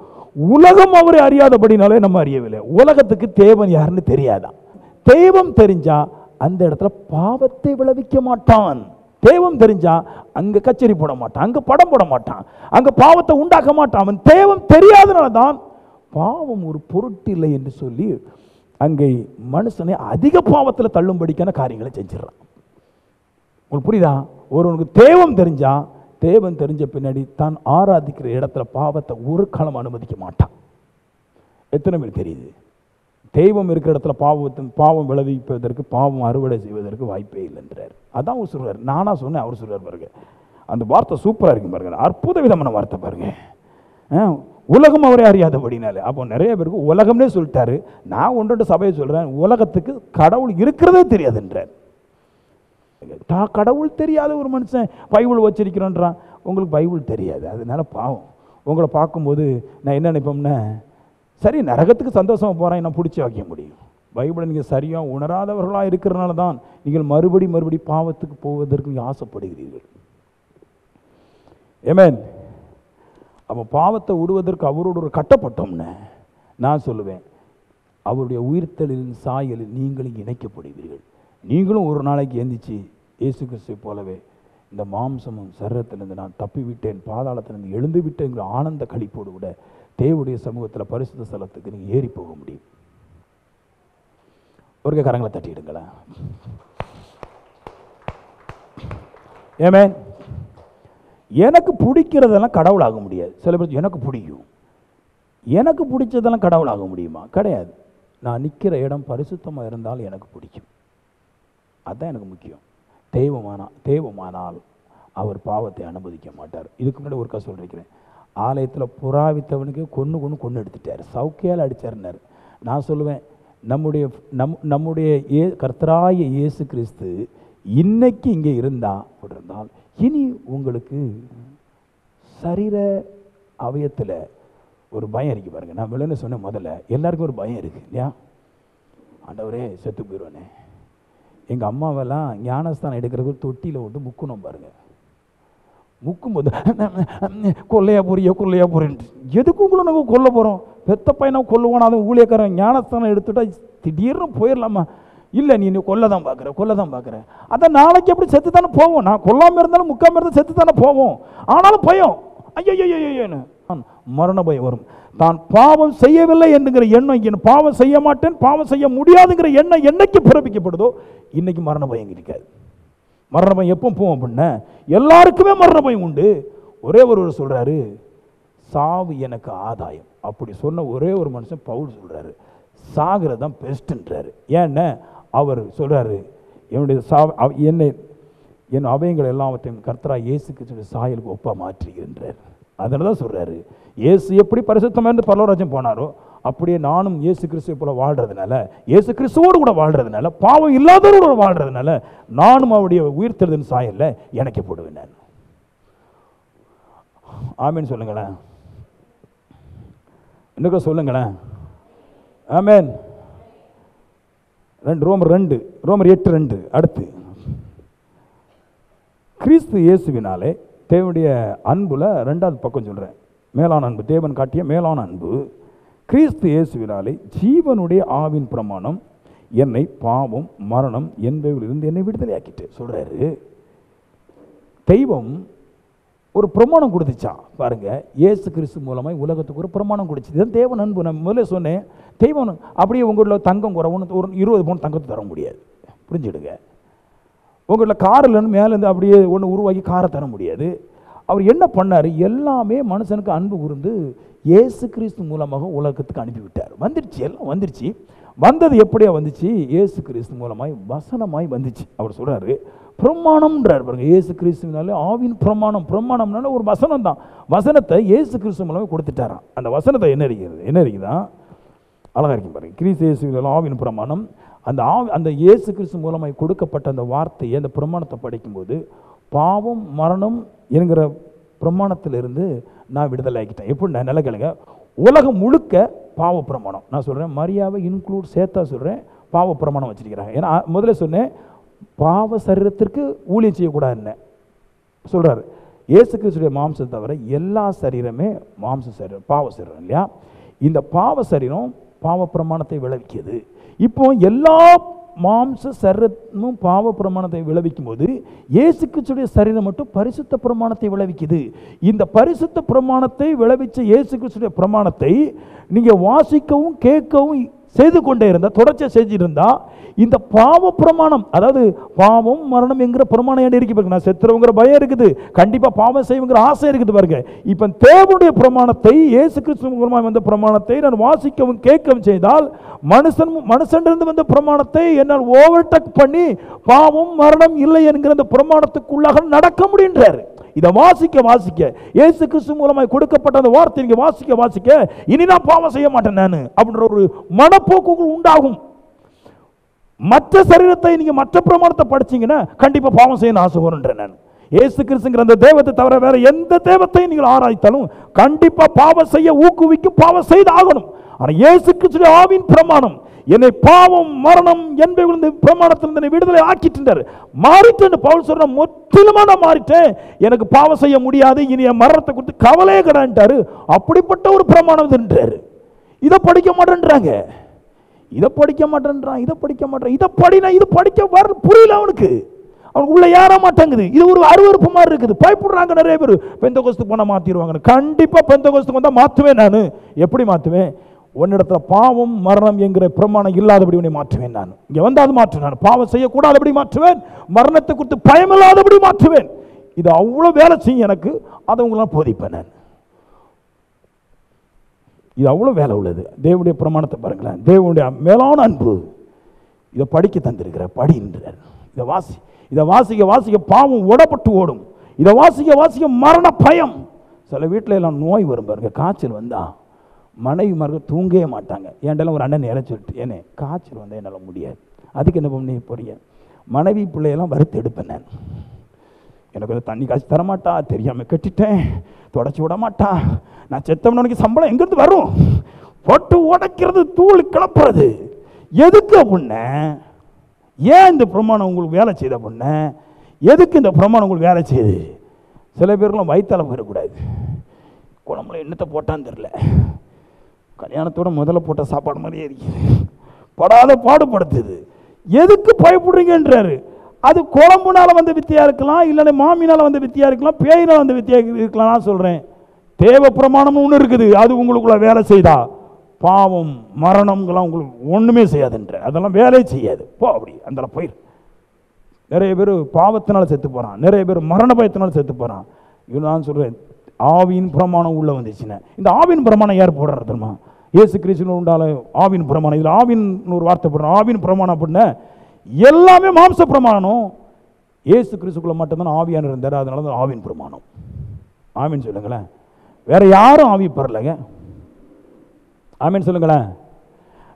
உலகம் அவரை அறியாதபடினாலே நம்ம அறியவில்லை. உலகத்துக்கு தேவன் யாருன்னு தெரியாதான். தெய்வம் தெரிஞ்சா அந்த இடத்துல பாவத்தை விளைவிக்க மாட்டான். தெய்வம் தெரிஞ்சா அங்க கச்சேரி போட மாட்டான், அங்க படம் போட மாட்டான், அங்க பாவத்தை உண்டாக்க மாட்டான். அவன் தெய்வம் தெரியாதனால தான் பாவம் ஒரு பொருட்டு இல்லை என்று சொல்லி அங்கே மனுஷனை அதிக பாவத்தில் தள்ளும்படிக்கான காரியங்களை செஞ்சிடறான். உங்களுக்கு புரியுதா? ஒருவனுக்கு தெய்வம் தெரிஞ்சா, தேவன் தெரிஞ்ச பின்னாடி தான் ஆராதிக்கிற இடத்துல பாவத்தை ஒரு காலம் அனுமதிக்க மாட்டான். எத்தனை பேர் தெரியுது? தெய்வம் இருக்கிற இடத்துல பாவம் விளைவிப்பதற்கு பாவம் அறுவடை செய்வதற்கு வாய்ப்பே இல்லைன்றார். அதான் அவர் சொல்றாரு. நானா சொன்னேன், அவர் சொல்றாரு பாருங்க. அந்த வார்த்தை சூப்பரா இருக்கு பாருங்க, அற்புத விதமான வார்த்தை பாருங்க. உலகம் அவரே அறியாதபடினாலே. அப்போ நிறைய பேருக்கு உலகம்னே சொல்லிட்டாரு. நான் ஒன்று சபையை சொல்றேன், உலகத்துக்கு கடவுள் இருக்கிறதே தெரியாதுன்றார். கடவுள் தெரியாத ஒரு மனுஷன் பைபிள் வச்சிருக்கிறோன்றான். உங்களுக்கு பைபிள் தெரியாது, அதனால பாவம். உங்களை பார்க்கும்போது நான் என்ன நினைப்போம்னா, சரி நரகத்துக்கு சந்தோஷமாக போகிறேன், நான் பிடிச்சி வைக்க முடியும். பைபிளை நீங்கள் சரியாக உணராதவர்களாக இருக்கிறனால தான் நீங்கள் மறுபடி பாவத்துக்கு போவதற்கு நீங்கள் ஆசைப்படுகிறீர்கள். ஆமென். அப்போ பாவத்தை விடுவதற்கு அவரோட ஒரு கட்டப்பட்டோம்னு நான் சொல்லுவேன், அவருடைய உயிர்த்தெழுதலின் சாயலில் நீங்களும் இணைக்கப்படுவீர்கள். நீங்களும் ஒரு நாளைக்கு எந்திரிச்சு இயேசு கிறிஸ்துவை போலவே இந்த மாம்சமும் சரீரத்திலிருந்து நான் தப்பி விட்டேன், பாதாளத்திலிருந்து எழுந்து விட்டேங்கிற ஆனந்த களிப்போடு கூட தேவனுடைய சமூகத்தில் பரிசுத்த ஸ்தலத்துக்கு நீங்கள் ஏறி போக முடியும். ஒரு கரங்களை தட்டிடுங்களா. ஆமென். எனக்கு பிடிக்கிறதெல்லாம் கடவுளாக முடியாது. சில பேர் எனக்கு பிடிக்கும், எனக்கு பிடிச்சதெல்லாம் கடவுளாக முடியுமா? கிடையாது. நான் நிற்கிற இடம் பரிசுத்தமாக இருந்தால் எனக்கு பிடிக்கும். அதுதான் எனக்கு முக்கியம். தெய்வமானால் அவர் பாவத்தை அனுமதிக்க மாட்டார். இதுக்கு முன்னாடி ஒருக்கா சொல்லிருக்கிறேன், ஆலயத்தில் புறாவித்தவனுக்கு கொன்று எடுத்துட்டார், சவுக்கையால் அடித்தார்னார். நான் சொல்லுவேன், நம்முடைய கர்த்தராகிய இயேசு கிறிஸ்து இன்னைக்கு இங்கே இருந்தால் இனி உங்களுக்கு சரீர அவயத்தில் ஒரு பயம் இருக்கு பாருங்க. நான் விளையாட சொன்னேன், முதல்ல எல்லாருக்கும் ஒரு பயம் இருக்கு இல்லையா? ஆண்டவரே செத்து போயிடுவானே. எங்கள் அம்மாவெல்லாம் ஞானஸ்தானம் எடுக்கிறதுக்கு தொட்டியில் விட்டு முக்கணும் பாருங்க. முக்கும்போது கொல்லையா போறேன்ட்டு. எதுக்கு உங்களை நாங்கள் கொல்ல போகிறோம்? பெத்த பையனை கொல்லுவான், அதை ஊழியக்காரன் ஞானஸ்தானம் எடுத்துட்டா திடீர்னு போயிடலாமா? இல்லை, நீ கொல்ல தான் பார்க்குற. அதான் நாளைக்கு எப்படி செத்து தானே போவோம். நான் கொல்லாமல் இருந்தாலும் முக்காமல் இருந்தாலும் செத்து தானே போவோம். ஆனாலும் பயம், ஐயோன்னு மரண பயம் வரும். தான் பாவம் செய்யவில்லை என்கிற எண்ணம், பாவம் செய்ய மாட்டேன், பாவம் செய்ய முடியாதுங்கிற எண்ணம் என்னைக்கு பிறப்பிக்கப்படுதோ இன்னைக்கு மரண பயம் இருக்காது. மரண பயம் எப்போ போவோம் அப்படின்னா, எல்லாருக்குமே மரண பயம் உண்டு. ஒரே ஒருவர் சொல்றாரு, சாவு எனக்கு ஆதாயம். அப்படி சொன்ன ஒரே ஒரு மனுஷன் பவுல் சொல்றாரு, சாகிறது தான் பெஸ்ட்ன்றாரு. ஏன்னா அவர் சொல்றாரு, என்னுடைய என் அவயங்கள் எல்லாவற்றையும் கர்த்தராகிய இயேசு கிறிஸ்துவின் சாயலுக்கு ஒப்பா மாற்றுகின்றார். அதனால தான் சொல்றாரு, இயேசு எப்படி பரிசுத்தமாக இருந்து பரலோகராஜ்யம் போனாரோ அப்படியே நானும் இயேசு கிறிஸ்துவை போல வாழ்றதுனால, இயேசு கிறிஸ்துவோடு கூட வாழ்றதுனால, பாவம் இல்லாதவரோடு வாழ்றதுனால நானும் அவருடைய உயிர்த்தெழுதலின் சாயல்ல இணைக்கப்படுவேன். நான் ஆமேன் சொல்லுங்களேன், இன்னும் சொல்லுங்களேன் ஆமேன். ரோமர் 8:2. அடுத்து, கிறிஸ்து இயேசுவினாலே தேவனுடைய அன்புல 2வது பக்கம் சொல்றேன், மேலான அன்பு, தேவன் காட்டிய மேலான அன்பு. கிறிஸ்து இயேசுவினாலே ஜீவனுடைய ஆவின் பிரமாணம் என்னை பாவம் மரணம் என்பதிலிருந்து என்னை விடுதலை ஆக்கிட்டு சொல்றாரு. தெய்வம் ஒரு பிரமாணம் கொடுத்துச்சா பாருங்க, இயேசு கிறிஸ்து மூலமாய் உலகத்துக்கு ஒரு பிரமாணம் கொடுத்து. இதுதான் தேவன் அன்பு. நான் முதல்ல சொன்னேன், தெய்வம் அப்படியே உங்களில் தங்கம் குறவுன்னு ஒரு 20 பவுன் தங்கத்தை தர முடியாது, புரிஞ்சுடுங்க. உங்களில் காரில் மேலேருந்து அப்படியே ஒன்று உருவாக்கி காரை தர முடியாது. அவர் என்ன பண்ணார், எல்லாமே மனுஷனுக்கு அன்பு கூர்ந்து இயேசு கிறிஸ்து மூலமாக உலகத்துக்கு அனுப்பிவிட்டார். வந்துருச்சு, எல்லாம் வந்துருச்சு. வந்தது எப்படியா வந்துச்சு, இயேசு கிறிஸ்து மூலமாய் வசனமாய் வந்துச்சு. அவர் சொல்றாரு பிரமாணம்ன்றார் பாருங்க, இயேசு கிறிஸ்துவினாலே ஆவின் பிரமாணம்னால ஒரு வசனம் தான். வசனத்தை இயேசு கிறிஸ்து மூலமாக கொடுத்துட்டாராம். அந்த வசனத்தை என்ன இருக்குதான் அழகா இருக்கும் பாருங்க, கிறிஸ்து இயேசுவினாலே ஆவின் பிரமாணம். அந்த இயேசு கிறிஸ்து மூலமாய் கொடுக்கப்பட்ட அந்த வார்த்தையை, அந்த பிரமாணத்தை படிக்கும்போது பாவம் மரணம் என்கிற பிரமாணத்திலிருந்து நான் விடுதலை ஆக்கிட்டேன். எப்படி நல்ல கேளுங்க, உலகம் முழுக்க பாவ பிரமாணம். நான் சொல்றேன், மரியாவை இன்க்ளூட் சேர்த்தா சொல்றேன், பாவ பிரமாணம் வச்சிருக்கிறாங்க. ஏன்னா முதல்ல சொன்னேன், பாவ சரீரத்திற்கு ஊழியம் செய்யக்கூடாதுன்னு சொல்றாரு. இயேசு கிறிஸ்துடைய மாம்சத்தை தவிர எல்லா சரீரமே மாம்ச சரீரம், பாவ சரீரம் இல்லையா? இந்த பாவ சரீரம் பாவ பிரமாணத்தை விளைவிக்கிறது. இப்போ எல்லா மாம்ச சரீரமும் பாவ பிரமாணத்தை விளைவிக்கும் போது இயேசு கிறிஸ்துடைய சரீரம் மட்டும் பரிசுத்த பிரமாணத்தை விளைவிக்குது. இந்த பரிசுத்த பிரமாணத்தை விளைவிச்ச இயேசு கிறிஸ்துடைய பிரமாணத்தை நீங்க வாசிக்கவும் கேட்கவும் செய்து கொண்டே இருந்தா, தொடர்ச்சியா செஞ்சிருந்தா, இந்த பாவ பிரமாணம், அதாவது பாவம் மரணம் என்கிற பிரமாணம் என்ன இருக்கு பாருங்க, நான் செத்துறவங்கிற பயம் இருக்குது, கண்டிப்பா பாவம் செய்வங்கிற ஆசை இருக்குது பாருங்க. இப்ப தேவனுடைய பிரமாணத்தை, இயேசு கிறிஸ்து மூலமாக வந்த பிரமாணத்தை நான் வாசிக்கவும் கேட்கவும் செய்தால், மனுஷனிலிருந்து வந்த பிரமாணத்தை என்னால் ஓவர்டேக் பண்ணி பாவம் மரணம் இல்லை என்கிற அந்த பிரமாணத்துக்குள்ளாக நடக்க முடியுன்றார். இதை வாசிக்க இயேசு கிறிஸ்து மூலமாக கொடுக்கப்பட்ட அந்த வார்த்தை நீங்க வாசிக்க இனி நான் பாவம் செய்ய மாட்டேன் நான் அப்படின்ற ஒரு மனப்போக்கு உண்டாகும். மற்ற சரீரத்தை நீங்க மற்ற பிரமாணத்தை படிச்சீங்கன்னா கண்டிப்பா பாவம் செய்யணும் ஆசை வரும்ன்றேன் நான். இயேசு கிறிஸ்துங்கிற அந்த தெய்வத்தை தவிர வேற எந்த தெய்வத்தையும் நீங்கள் ஆராய்த்தாலும் கண்டிப்பா பாவம் செய்ய ஊக்குவிக்கும், பாவம் செய்து ஆகணும். ஆனா இயேசு கிறிஸ்துவின் ஆவின் பிரமாணம் என்னை பாவம் மரணம் என்பது பிரமாணத்திலிருந்து விடுதலை ஆக்கிட்டார். மாறிட்டேன் பவுல் சொல்ற, முற்றிலுமா நான் மாறிட்டேன், எனக்கு பாவம் செய்ய முடியாது, இனி என் மரணத்தை குறித்து கவலையே கிடையாண்டாரு. அப்படிப்பட்ட ஒரு பிரமாணம் என்றாரு. இதை படிக்க மாட்டேன்றாங்க, இதை படினா இது படிக்க வர புரியல அவனுக்கு உள்ள ஏற மாட்டேங்குது. இது ஒரு அருவருப்பு மாதிரி இருக்குது. பயப்படுறாங்க நிறைய பேர். பெந்தகோஸ்துக்கு போனா மாத்திடுவாங்க. கண்டிப்பா பெந்தகோஸ்துக்கு வந்தா மாற்றுவேன். நான் எப்படி மாற்றுவேன்? உன்னிடத்துல பாவம் மரணம் என்கிற பிரமாணம் இல்லாதபடி உன்னை மாற்றுவேன். நான் இங்க வந்தாது மாற்றுவேன். நான் பாவம் செய்யக்கூடாதபடி மாற்றுவேன், மரணத்தை குறித்து பயமில்லாதபடி மாற்றுவேன். இது அவ்வளவு வேலை செய்யும் எனக்கு, அதை உங்களாம் போதிப்பேன் நான். இது அவ்வளவு வேலை உள்ளது. தேவனுடைய பிரமாணத்தை பாருங்களேன், தேவனுடைய மேலான அன்பு. இதை படிக்க தந்திருக்கிற படின்றார். இதை வாசிக்க பாவம் உடப்பட்டு ஓடும். இதை வாசிக்க மரண பயம். சில வீட்டில எல்லாம் நோய் வரும் பாருங்க, காய்ச்சல் வந்தா மனைவி மருக தூங்கவே மாட்டாங்க. ஏன்டெல்லாம் ஒரு அண்ணன் இறைச்சிட்டு, ஏன்னே காய்ச்சல் வந்தால் என்னால் முடியாது, அதுக்கு என்ன பண்ணி போறீங்க? மனைவி பிள்ளையெல்லாம் வறுத்து எடுப்பேன் நான். எனக்கு வந்து தண்ணி காய்ச்சி தரமாட்டா, தெரியாமல் கட்டிட்டேன், தொடச்சி விட மாட்டா, நான் செத்தவனுக்கு சம்பளம் எங்கிருந்து வரும்? போட்டு உடைக்கிறது, தூள் கிளப்புறது. எதுக்கு அப்படின்ன? ஏன் இந்த பிரமாணம் உங்களுக்கு வேலை செய்த பொண்ண? எதுக்கு இந்த பிரமாணம் உங்களுக்கு வேலை செய்யுது? சில பேர்லாம் வயிற்றால போயிடக்கூடாது. குழம்புல என்னத்தை போட்டான்னு தெரில, கல்யாணத்தோட முதல்ல போட்ட சாப்பாடு மாதிரியே இருக்குது, படாத பாடுபடுத்துது. எதுக்கு பயப்படுறீங்கன்றாரு. அது குழம்புனால வந்த வித்தியா இருக்கலாம், இல்லைன்னா மாமினால வந்த வித்தியா இருக்கலாம், பேயினால வந்த வித்தியா இருக்கலாம். நான் சொல்கிறேன், தேவ பிரமாணம் ஒன்று இருக்குது, அது உங்களுக்குள்ள வேலை செய்தா பாவம் மரணம்லாம் உங்களுக்கு ஒன்றுமே செய்யாதுன்ற, அதெல்லாம் வேலையே செய்யாது. போ அப்படி அந்த போயிரு. நிறைய பேர் பாவத்தினால செத்து போகிறான், நிறைய பேர் மரண பயத்தினால செத்து போகிறான். இது நான் சொல்கிறேன், ஆவியின் பிரமாணம் உள்ளே வந்துச்சுன்னா. இந்த ஆவின் பிரமாணம் யார் போடுறது தெரியுமா? இயேசு கிறிஸ்துவின் உண்டால ஆவின் பிரமாணம். இதில் ஆவின் ஒரு வார்த்தை போடுறோம், ஆவின் பிரமாணம் அப்படின்னா எல்லாமே மாம்ச பிரமாணம். இயேசு கிறிஸ்துக்குள்ள மட்டும்தான் ஆவியான இருந்தார், அதனால தான் ஆவின் பிரமாணம். ஆமீன் சொல்லுங்களேன். வேற யாரும் ஆவி பெறலைங்க. ஆமீன் சொல்லுங்களேன்.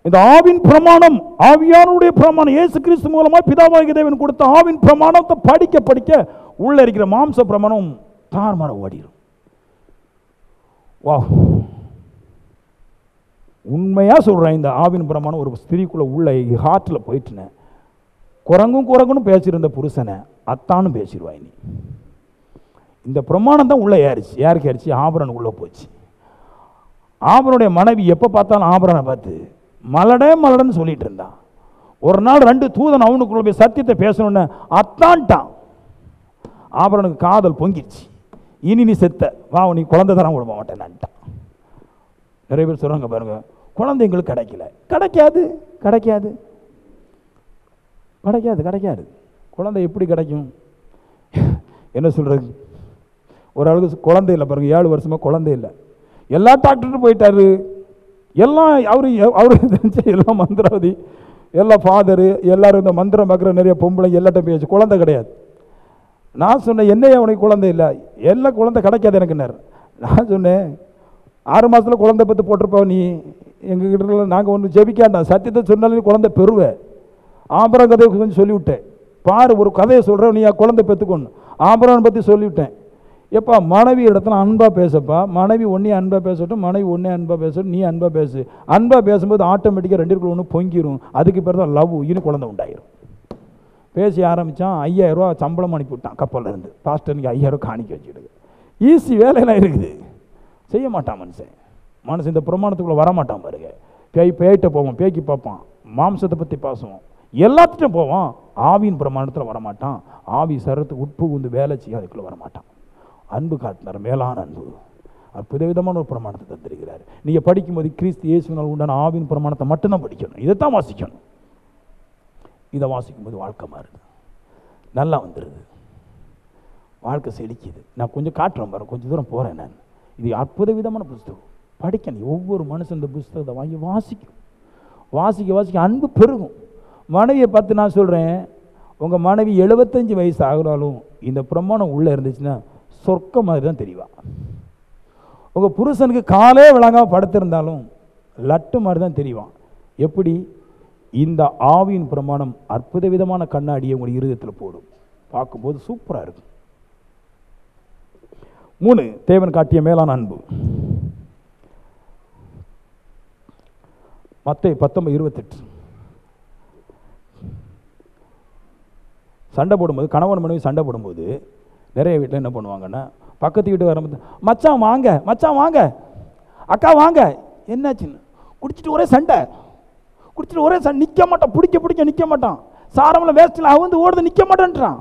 இந்த ஆவின் பிரமாணம், ஆவியானுடைய பிரமாணம், இயேசு கிறிஸ்து மூலமா பிதாவாகிய தேவன் கொடுத்த ஆவின் பிரமாணத்தை படிக்க படிக்க உள்ள இருக்கிற மாம்ச பிரமாணம் தார்மார ஓடிடும். வா, உண்மையா சொல்றேன், இந்த ஆவின் பிரமாணம் ஒரு ஸ்திரீக்குள்ள உள்ள ஹார்ட்ல போயிட்டுனேன், குரங்கும் பேசியிருந்த புருஷனை அத்தானும் பேசிடுவாய் நீ. இந்த பிரமாணம் தான் உள்ள ஏறிச்சு. யாருக்கு ஏறிச்சு? ஆபரன் உள்ள போச்சு. ஆபரனுடைய மனைவி எப்போ பார்த்தாலும் ஆபரனை பார்த்து மலடன்னு சொல்லிட்டு இருந்தான். ஒரு நாள் 2 தூதன் அவனுக்குள்ள போய் சத்தியத்தை பேசணுன்னு அத்தான்ட்டான். ஆபரனுக்கு காதல் பொங்கிடுச்சு. இனி நீ செத்த, வா நீ குழந்தை தரம் விட மாட்டேன்ட்டான். நிறைய பேர் சொல்றாங்க பாருங்க, குழந்தை எங்களுக்கு கிடைக்காது. குழந்தை எப்படி கிடைக்கும்? என்ன சொல்றது? ஒரு ஆளுக்கு குழந்தை இல்லை பாருங்க, 7 வருஷமா குழந்தை இல்லை. எல்லா டாக்டரும் போயிட்டாரு, எல்லாம் அவரு தெரிஞ்ச எல்லாம் மந்திரவாதி, எல்லா ஃபாதரு எல்லாரும் இந்த மந்திரம் பார்க்குற நிறைய பொம்பளை எல்லாட்ட போயாச்சு, குழந்தை கிடையாது. நான் சொன்னேன், என்னையே உனக்கு குழந்தை இல்லை, எல்லாம் குழந்தை கிடைக்காது எனக்குன்னாரு. நான் சொன்னேன், 6 மாதத்தில் குழந்தை பற்றி போட்டிருப்போம் நீ, எங்ககிட்ட நாங்கள் ஒன்று ஜெபிக்காண்டா, சத்தியத்தை சொன்னாலும் குழந்தை பெறுவேன். ஆபரம் கதையை கொஞ்சம் சொல்லிவிட்டேன் பாரு, ஒரு கதையை சொல்கிறேன், நீ குழந்தை பெற்றுக்கொண்டு ஆபரம் பற்றி சொல்லிவிட்டேன். எப்பா மனைவி இடத்துல அன்பாக பேசப்பா, மனைவி ஒன்றே அன்பாக பேசட்டும், மனைவி ஒன்றே அன்பாக பேசட்டும், நீ அன்பாக பேசு. அன்பாக பேசும்போது ஆட்டோமேட்டிக்காக 2 பேருக்குள்ள ஒன்று பொங்கிடும், அதுக்கு பேர் தான் லவ், இன்னும் குழந்தை உண்டாயிரும். பேசி ஆரம்பித்தான், 5000 ரூபா சம்பளம் அனுப்பி விட்டான் கப்பலில் இருந்து. பாஸ்டருக்கு 5000 ரூபா காணிக்க வச்சுடுது. ஈஸி வேலையெல்லாம் இருக்குது, செய்ய மாட்டான் மனுஷன் இந்த பிரமாணத்துக்குள்ளே வரமாட்டான் பாருங்க. பேய்கிட்ட போவான், பேய்க்கு பார்ப்பான், மாம்சத்தை பற்றி பேசுவோம், எல்லாத்துட்டும் போவான். ஆவியின் பிரமாணத்தில் வரமாட்டான். ஆவி சரத்துக்கு உட்புகுந்து வேலை செய்ய அதுக்குள்ளே வரமாட்டான். அன்பு காட்டினார், மேலான அன்பு. புதவிதமான ஒரு பிரமாணத்தை தந்திருக்கிறார். நீங்கள் படிக்கும்போது கிறிஸ்து இயேசுவினால் உண்டான ஆவியின் பிரமாணத்தை மட்டும்தான் படிக்கணும், இதைத்தான் வாசிக்கணும். இதை வாசிக்கும்போது வாழ்க்கை மாறுது, நல்லா வந்துடுது, வாழ்க்கை செழிக்குது. நான் கொஞ்சம் காட்டுறேன் பாரு, கொஞ்சம் தூரம் போகிறேன் நான். இது அற்புத விதமான புஸ்தகம், படிக்கணும். ஒவ்வொரு மனுஷன் இந்த புஸ்தகத்தை வாங்கி வாசிக்க அன்பு பெருகும். மனைவியை பார்த்து நான் சொல்கிறேன், உங்கள் மனைவி 75 வயசு ஆகிறாலும் இந்த பிரமாணம் உள்ளே இருந்துச்சுன்னா சொர்க்க மாதிரி தான் தெரியவா. உங்கள் புருஷனுக்கு காலே விளங்காமல் படுத்திருந்தாலும் லட்டு மாதிரி தான் தெரிவான். எப்படி? இந்த ஆவியின் பிரமாணம் அற்புத விதமான கண்ணாடியை உங்கள் இருதயத்தில் போடும், பார்க்கும்போது சூப்பராக இருக்கும். 3, தேவன் காட்டிய மேலான அன்பு. மத்தேயு 19:28. சண்டை போடும்போது, கணவன் மனைவி சண்டை போடும்போது நிறைய வீட்டில் என்ன பண்ணுவாங்கன்னா, பக்கத்து வீட்டு வரும்போது மச்சான் வாங்க, அக்கா வாங்க, என்னாச்சுன்னு குடிச்சிட்டு ஒரே சண்டை, நிற்க மாட்டான், பிடிக்க நிற்க மாட்டான், சாரமில் வேஸ்ட்டில் அவுந்து ஓடுது, நிற்க மாட்டேன்றான்.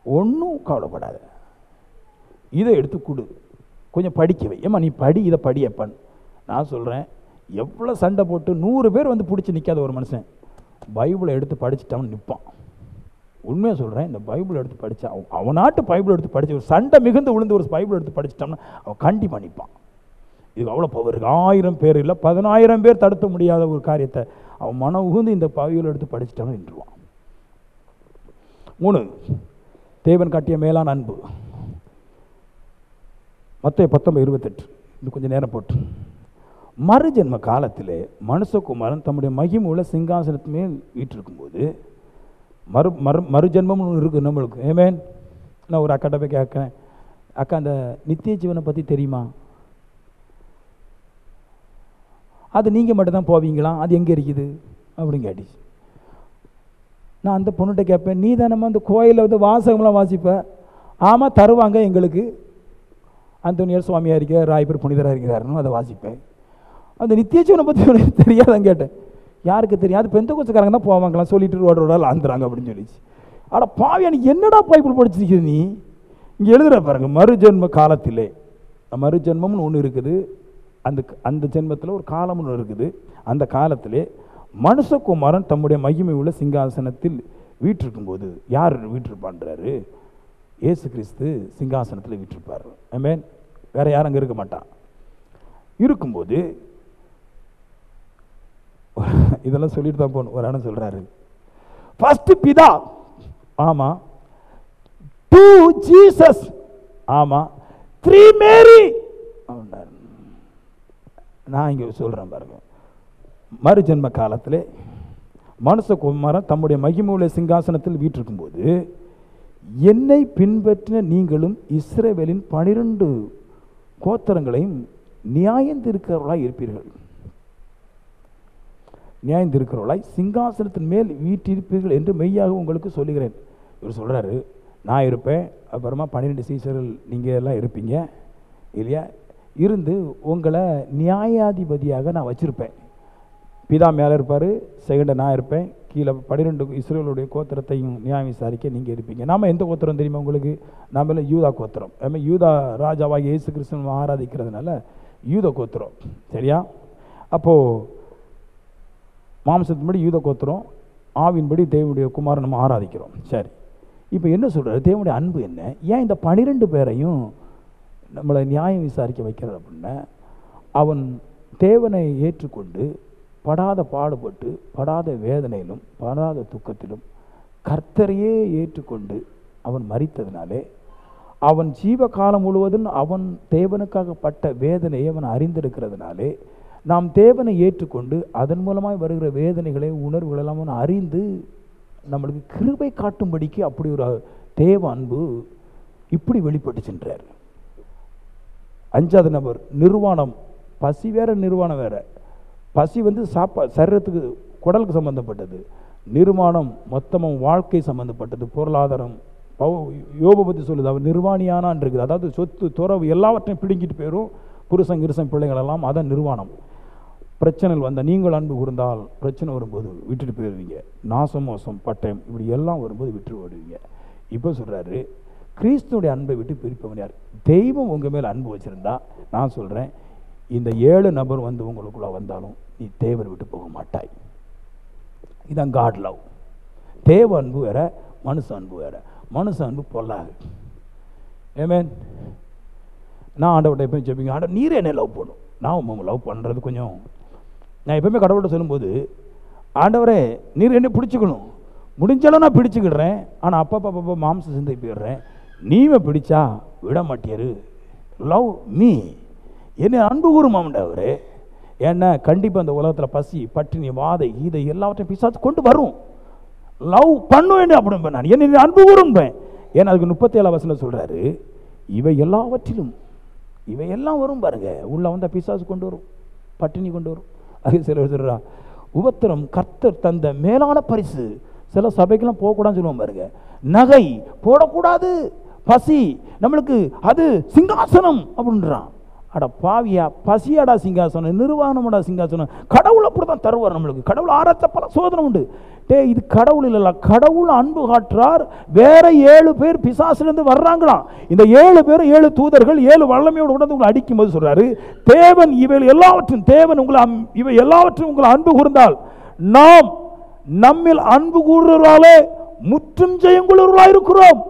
ஒன்றும் கவலைப்படாத, இதை எடுத்து கொடு, கொஞ்சம் படிக்க வை. ஏம்மா நீ படி, இதை படி எப்பன்னு. நான் சொல்கிறேன், எவ்வளோ சண்டை போட்டு 100 பேர் வந்து பிடிச்சி நிற்காத ஒரு மனுஷன் பைபிளை எடுத்து படிச்சுட்டான்னு நிற்பான். உண்மையாக சொல்கிறேன், இந்த பைபிள் எடுத்து படித்தா, அவனாட்டு பைபிள் எடுத்து படித்து ஒரு சண்டை மிகுந்து விழுந்து ஒரு பைபிள் எடுத்து படிச்சிட்டோம்னா அவன் கண்டிப்பாக நிற்பான். இது அவ்வளோ பவர் இருக்குது. 1000 பேர் இல்லை 10000 பேர் தடுத்த முடியாத ஒரு காரியத்தை அவன் மனம் உகுந்து இந்த பைபிள் எடுத்து படிச்சிட்டான்னு நின்றுவான். 3, தேவன் காட்டிய மேலான அன்பு. மத்தேயு 19:28. இது கொஞ்சம் நேரம் போட்டு. மறுஜென்ம காலத்தில் மனுஷகுமாரன் தம்முடைய மகிமுள்ள சிங்காசனத்து மேல் வீற்றிருக்கும்போது, மறுஜென்மம் இருக்குது நம்மளுக்கு. ஏமேன். நான் ஒரு அக்காட்ட போய் கேட்குறேன், அக்கா அந்த நித்திய ஜீவனை பற்றி தெரியுமா? அது நீங்கள் மட்டும்தான் போவீங்களா, அது எங்கே இருக்குது அப்படின்னு கேட்டுச்சு. நான் அந்த பொண்ணுகிட்ட கேட்பேன், நீ தானம்மா அந்த கோயிலில் வந்து வாசகம்லாம் வாசிப்ப, ஆமாம் தருவாங்க. எங்களுக்கு அந்தோனியார் சுவாமியாக இருக்கிறார், ராயப்பர் புனிதராக இருக்கிறாருன்னு அதை வாசிப்பேன். அந்த நித்தியஜீவனை பற்றி எனக்கு தெரியாதான் கேட்டேன். யாருக்கு தெரியும்? அது பெந்தகோஸ்துக்காரங்க தான் போவாங்களாம், சொல்லிட்டு ரோடு ஆந்துறாங்க அப்படின்னு சொல்லிச்சு. ஆனால் பாவி, எனக்கு என்னடா பைபிள் படிச்சிருக்கிற நீ? இங்கே எழுதுகிற பாருங்க, மறுஜென்ம காலத்திலே, மறுஜென்மம்னு ஒன்று இருக்குது. அந்த ஜென்மத்தில் ஒரு காலம் ஒன்று இருக்குது. அந்த காலத்திலே மனுஷகுமாரன் தம்முடைய மகிமை உள்ள சிங்காசனத்தில் வீற்றிருக்கும்போது, யார் வீற்றிருப்பான்றாரு? இயேசு கிறிஸ்து சிங்காசனத்தில் வீற்றிருப்பார். ஆமென். வேற யாரும் அங்கே இருக்க மாட்டான். இருக்கும்போது இதெல்லாம் சொல்லிட்டு தான் போகணும். ஒரு அண்ணன் சொல்றாரு, ஃபர்ஸ்ட் பிதா, ஆமா, 2 ஜீசஸ், ஆமா, 3 மேரி. நான் இங்க சொல்றேன் பாருங்க, மறுஜென்ம காலத்திலே மனுஷகுமாரன் தம்முடைய மகிமையுள்ள சிங்காசனத்தில் வீற்றிருக்கும் போது, என்னை பின்பற்றின நீங்களும் இஸ்ரவேலின் 12 கோத்திரங்களையும் நியாயந்திருக்கிறவர்களாய் இருப்பீர்கள். நியாயந்திருக்கிறவர்களாய் சிங்காசனத்தின் மேல் வீற்றிருப்பீர்கள் என்று மெய்யாக உங்களுக்கு சொல்லுகிறேன். இவர் சொல்றாரு, நான் இருப்பேன், அப்புறமா 12 சீசர்கள் நீங்கள் எல்லாம் இருப்பீங்க இல்லையா? இருந்து உங்களை நியாயாதிபதியாக நான் வச்சிருப்பேன். பிதா மேலே இருப்பார், செகண்டை நான் இருப்பேன், கீழே 12 இஸ்ரவேலுடைய கோத்திரத்தையும் நியாயம் விசாரிக்க நீங்கள் இருப்பீங்க. நாம் எந்த கோத்திரம் தெரியுமா உங்களுக்கு? நாம் எல்லாம் யூதா கோத்திரம். யூதா ராஜாவாக இயேசு கிறிஸ்துவை ஆராதிக்கிறதுனால யூத கோத்திரம், சரியா? அப்போது மாம்சத்தின்படி யூத கோத்திரம், ஆவின்படி தேவனுடைய குமாரன் நம்ம ஆராதிக்கிறோம். சரி, இப்போ என்ன சொல்கிறார்? தேவனுடைய அன்பு என்ன? ஏன் இந்த 12 பேரையும் நம்மளை நியாயம் விசாரிக்க வைக்கிறது அப்படின்னா, அவன் தேவனை ஏற்றுக்கொண்டு படாத பாடுபட்டு படாத வேதனையிலும் படாத துக்கத்திலும் கர்த்தரையே ஏற்றுக்கொண்டு அவன் மரித்ததினாலே, அவன் ஜீவ காலம் முழுவதும் அவன் தேவனுக்காக பட்ட வேதனையை அவன் அறிந்திருக்கிறதுனாலே, நாம் தேவனை ஏற்றுக்கொண்டு அதன் மூலமாக வருகிற வேதனைகளை உணர்வுகளெல்லாம் அவன் அறிந்து நம்மளுக்கு கிருபை காட்டும்படிக்கு அப்படி ஒரு தேவ அன்பு இப்படி வெளிப்பட்டு சென்றார். 5வது நபர் நிர்வாணம். பசி வேற, நிர்வாணம் வேற. பசி சரீரத்துக்கு, குடலுக்கு சம்பந்தப்பட்டது. நிர்வாணம் மொத்தமும் வாழ்க்கை சம்பந்தப்பட்டது, பொருளாதாரம். யோபை பற்றி சொல்லுது, அவன் நிர்வாணியானான் இருக்குது. அதாவது சொத்து துறவு எல்லாவற்றையும் பிடுங்கிட்டு போயிடும், புருஷன் கிருஷன் பிள்ளைங்களெல்லாம். அதான் நிர்வாணம். பிரச்சனைகள் வந்தால், நீங்கள் அன்பு கூர்ந்தால் பிரச்சனை வரும்போது விட்டுட்டு போயிடுவீங்க. நாசம் மோசம் பட்டயம் இப்படி எல்லாம் வரும்போது விட்டு ஓடுவீங்க. இப்போ சொல்கிறாரு, கிறிஸ்துடைய அன்பை விட்டு பிரிப்பவன் யார்? தெய்வம் உங்கள் மேலே அன்பு வச்சுருந்தா, நான் சொல்கிறேன், இந்த 7 நபர் வந்து உங்களுக்குள்ளே வந்தாலும் நீ தேவனை விட்டு போக மாட்டாய். இதான் காட் லவ். தேவ அன்பு வேற, மனுஷ அன்பு வேற. மனுஷ அன்பு பொல்லாது. ஆமென். நான் ஆண்டவர்கிட்ட எப்பயும் ஜெபிங்க, ஆண்டவர் நீரே என்ன லவ் பண்ணும். நான் லவ் பண்ணுறது கொஞ்சம், நான் எப்பவுமே கடவுள்கிட்ட சொல்லும்போது, ஆண்டவரே நீர் என்ன பிடிச்சிக்கணும், முடிஞ்சாலும் நான் பிடிச்சிக்கிடுறேன், ஆனால் அப்பப்போ மாம்ச சிந்தை போயிடுறேன், நீவை பிடிச்சா விட மாட்டியாரு. லவ் மீ, என்ன அன்பு கூறுமாம்டா அவரு. ஏன்னா கண்டிப்பாக அந்த உலகத்தில் பசி பட்டினி வாதை இதை எல்லாவற்றையும் பிசாசு கொண்டு வரும். லவ் பண்ணுவேன் அப்படின்னு நான் என்ன அன்பு கூறும்பேன். ஏன்னா அதுக்கு 37 வசனம் சொல்கிறாரு, இவை எல்லாவற்றிலும் இவை எல்லாம் வரும் பாருங்க. உள்ள வந்தால் பிசாசு கொண்டு வரும், பட்டினி கொண்டு வரும். அது சிலர் சொல்கிறா, உபத்திரம் கர்த்தர் தந்த மேலான பரிசு. சில சபைக்கெல்லாம் போகக்கூடாதுன்னு சொல்லுவோம் பாருங்க. நகை போடக்கூடாது, பசி நம்மளுக்கு அது சிங்காசனம் அப்படின்றான். அட பாவியா, பசியாடா சிங்காசனம், நிர்வாணமாடா சிங்காசனம். கடவுள் அப்படி தான் தருவார் நம்மளுக்கு. கடவுள் ஆராய்ச்ச பல சோதனை உண்டு. இது கடவுள் இல்லைல்ல, கடவுள் அன்பு காட்டுறார். வேற 7 பேர் பிசாசிலிருந்து வர்றாங்களாம். இந்த 7 பேரும் 7 தூதர்கள் 7 வல்லமையோடு உணர்ந்து உங்களை அடிக்கும் போது சொல்றாரு, தேவன் இவை எல்லாவற்றும், தேவன் உங்களை இவை எல்லாவற்றும் உங்களை அன்பு கூர்ந்தால், நாம் நம்மில் அன்பு கூறுவதாலே முற்றும் ஜெயங்குள்ளவர்களாக இருக்கிறோம்.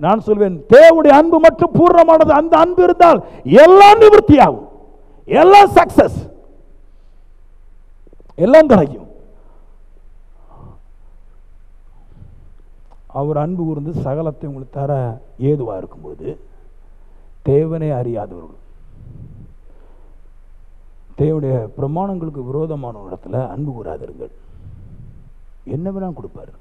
நான் சொல்வேன், தேவனுடைய அன்பு மட்டும் பூர்ணமானது. அந்த அன்பு இருந்தால் எல்லாம் நிவர்த்தியாகும், எல்லாம் சக்சஸ், எல்லாம் கிடைக்கும். அவர் அன்பு கூர்ந்து சகலத்தை உங்களுக்கு தர ஏதுவாக இருக்கும்போது, தேவனே அறியாதவர்கள், தேவனுடைய பிரமாணங்களுக்கு விரோதமான இடத்துல அன்பு கூறாதிருங்கள். என்ன வேணாலும் கொடுப்பாரு.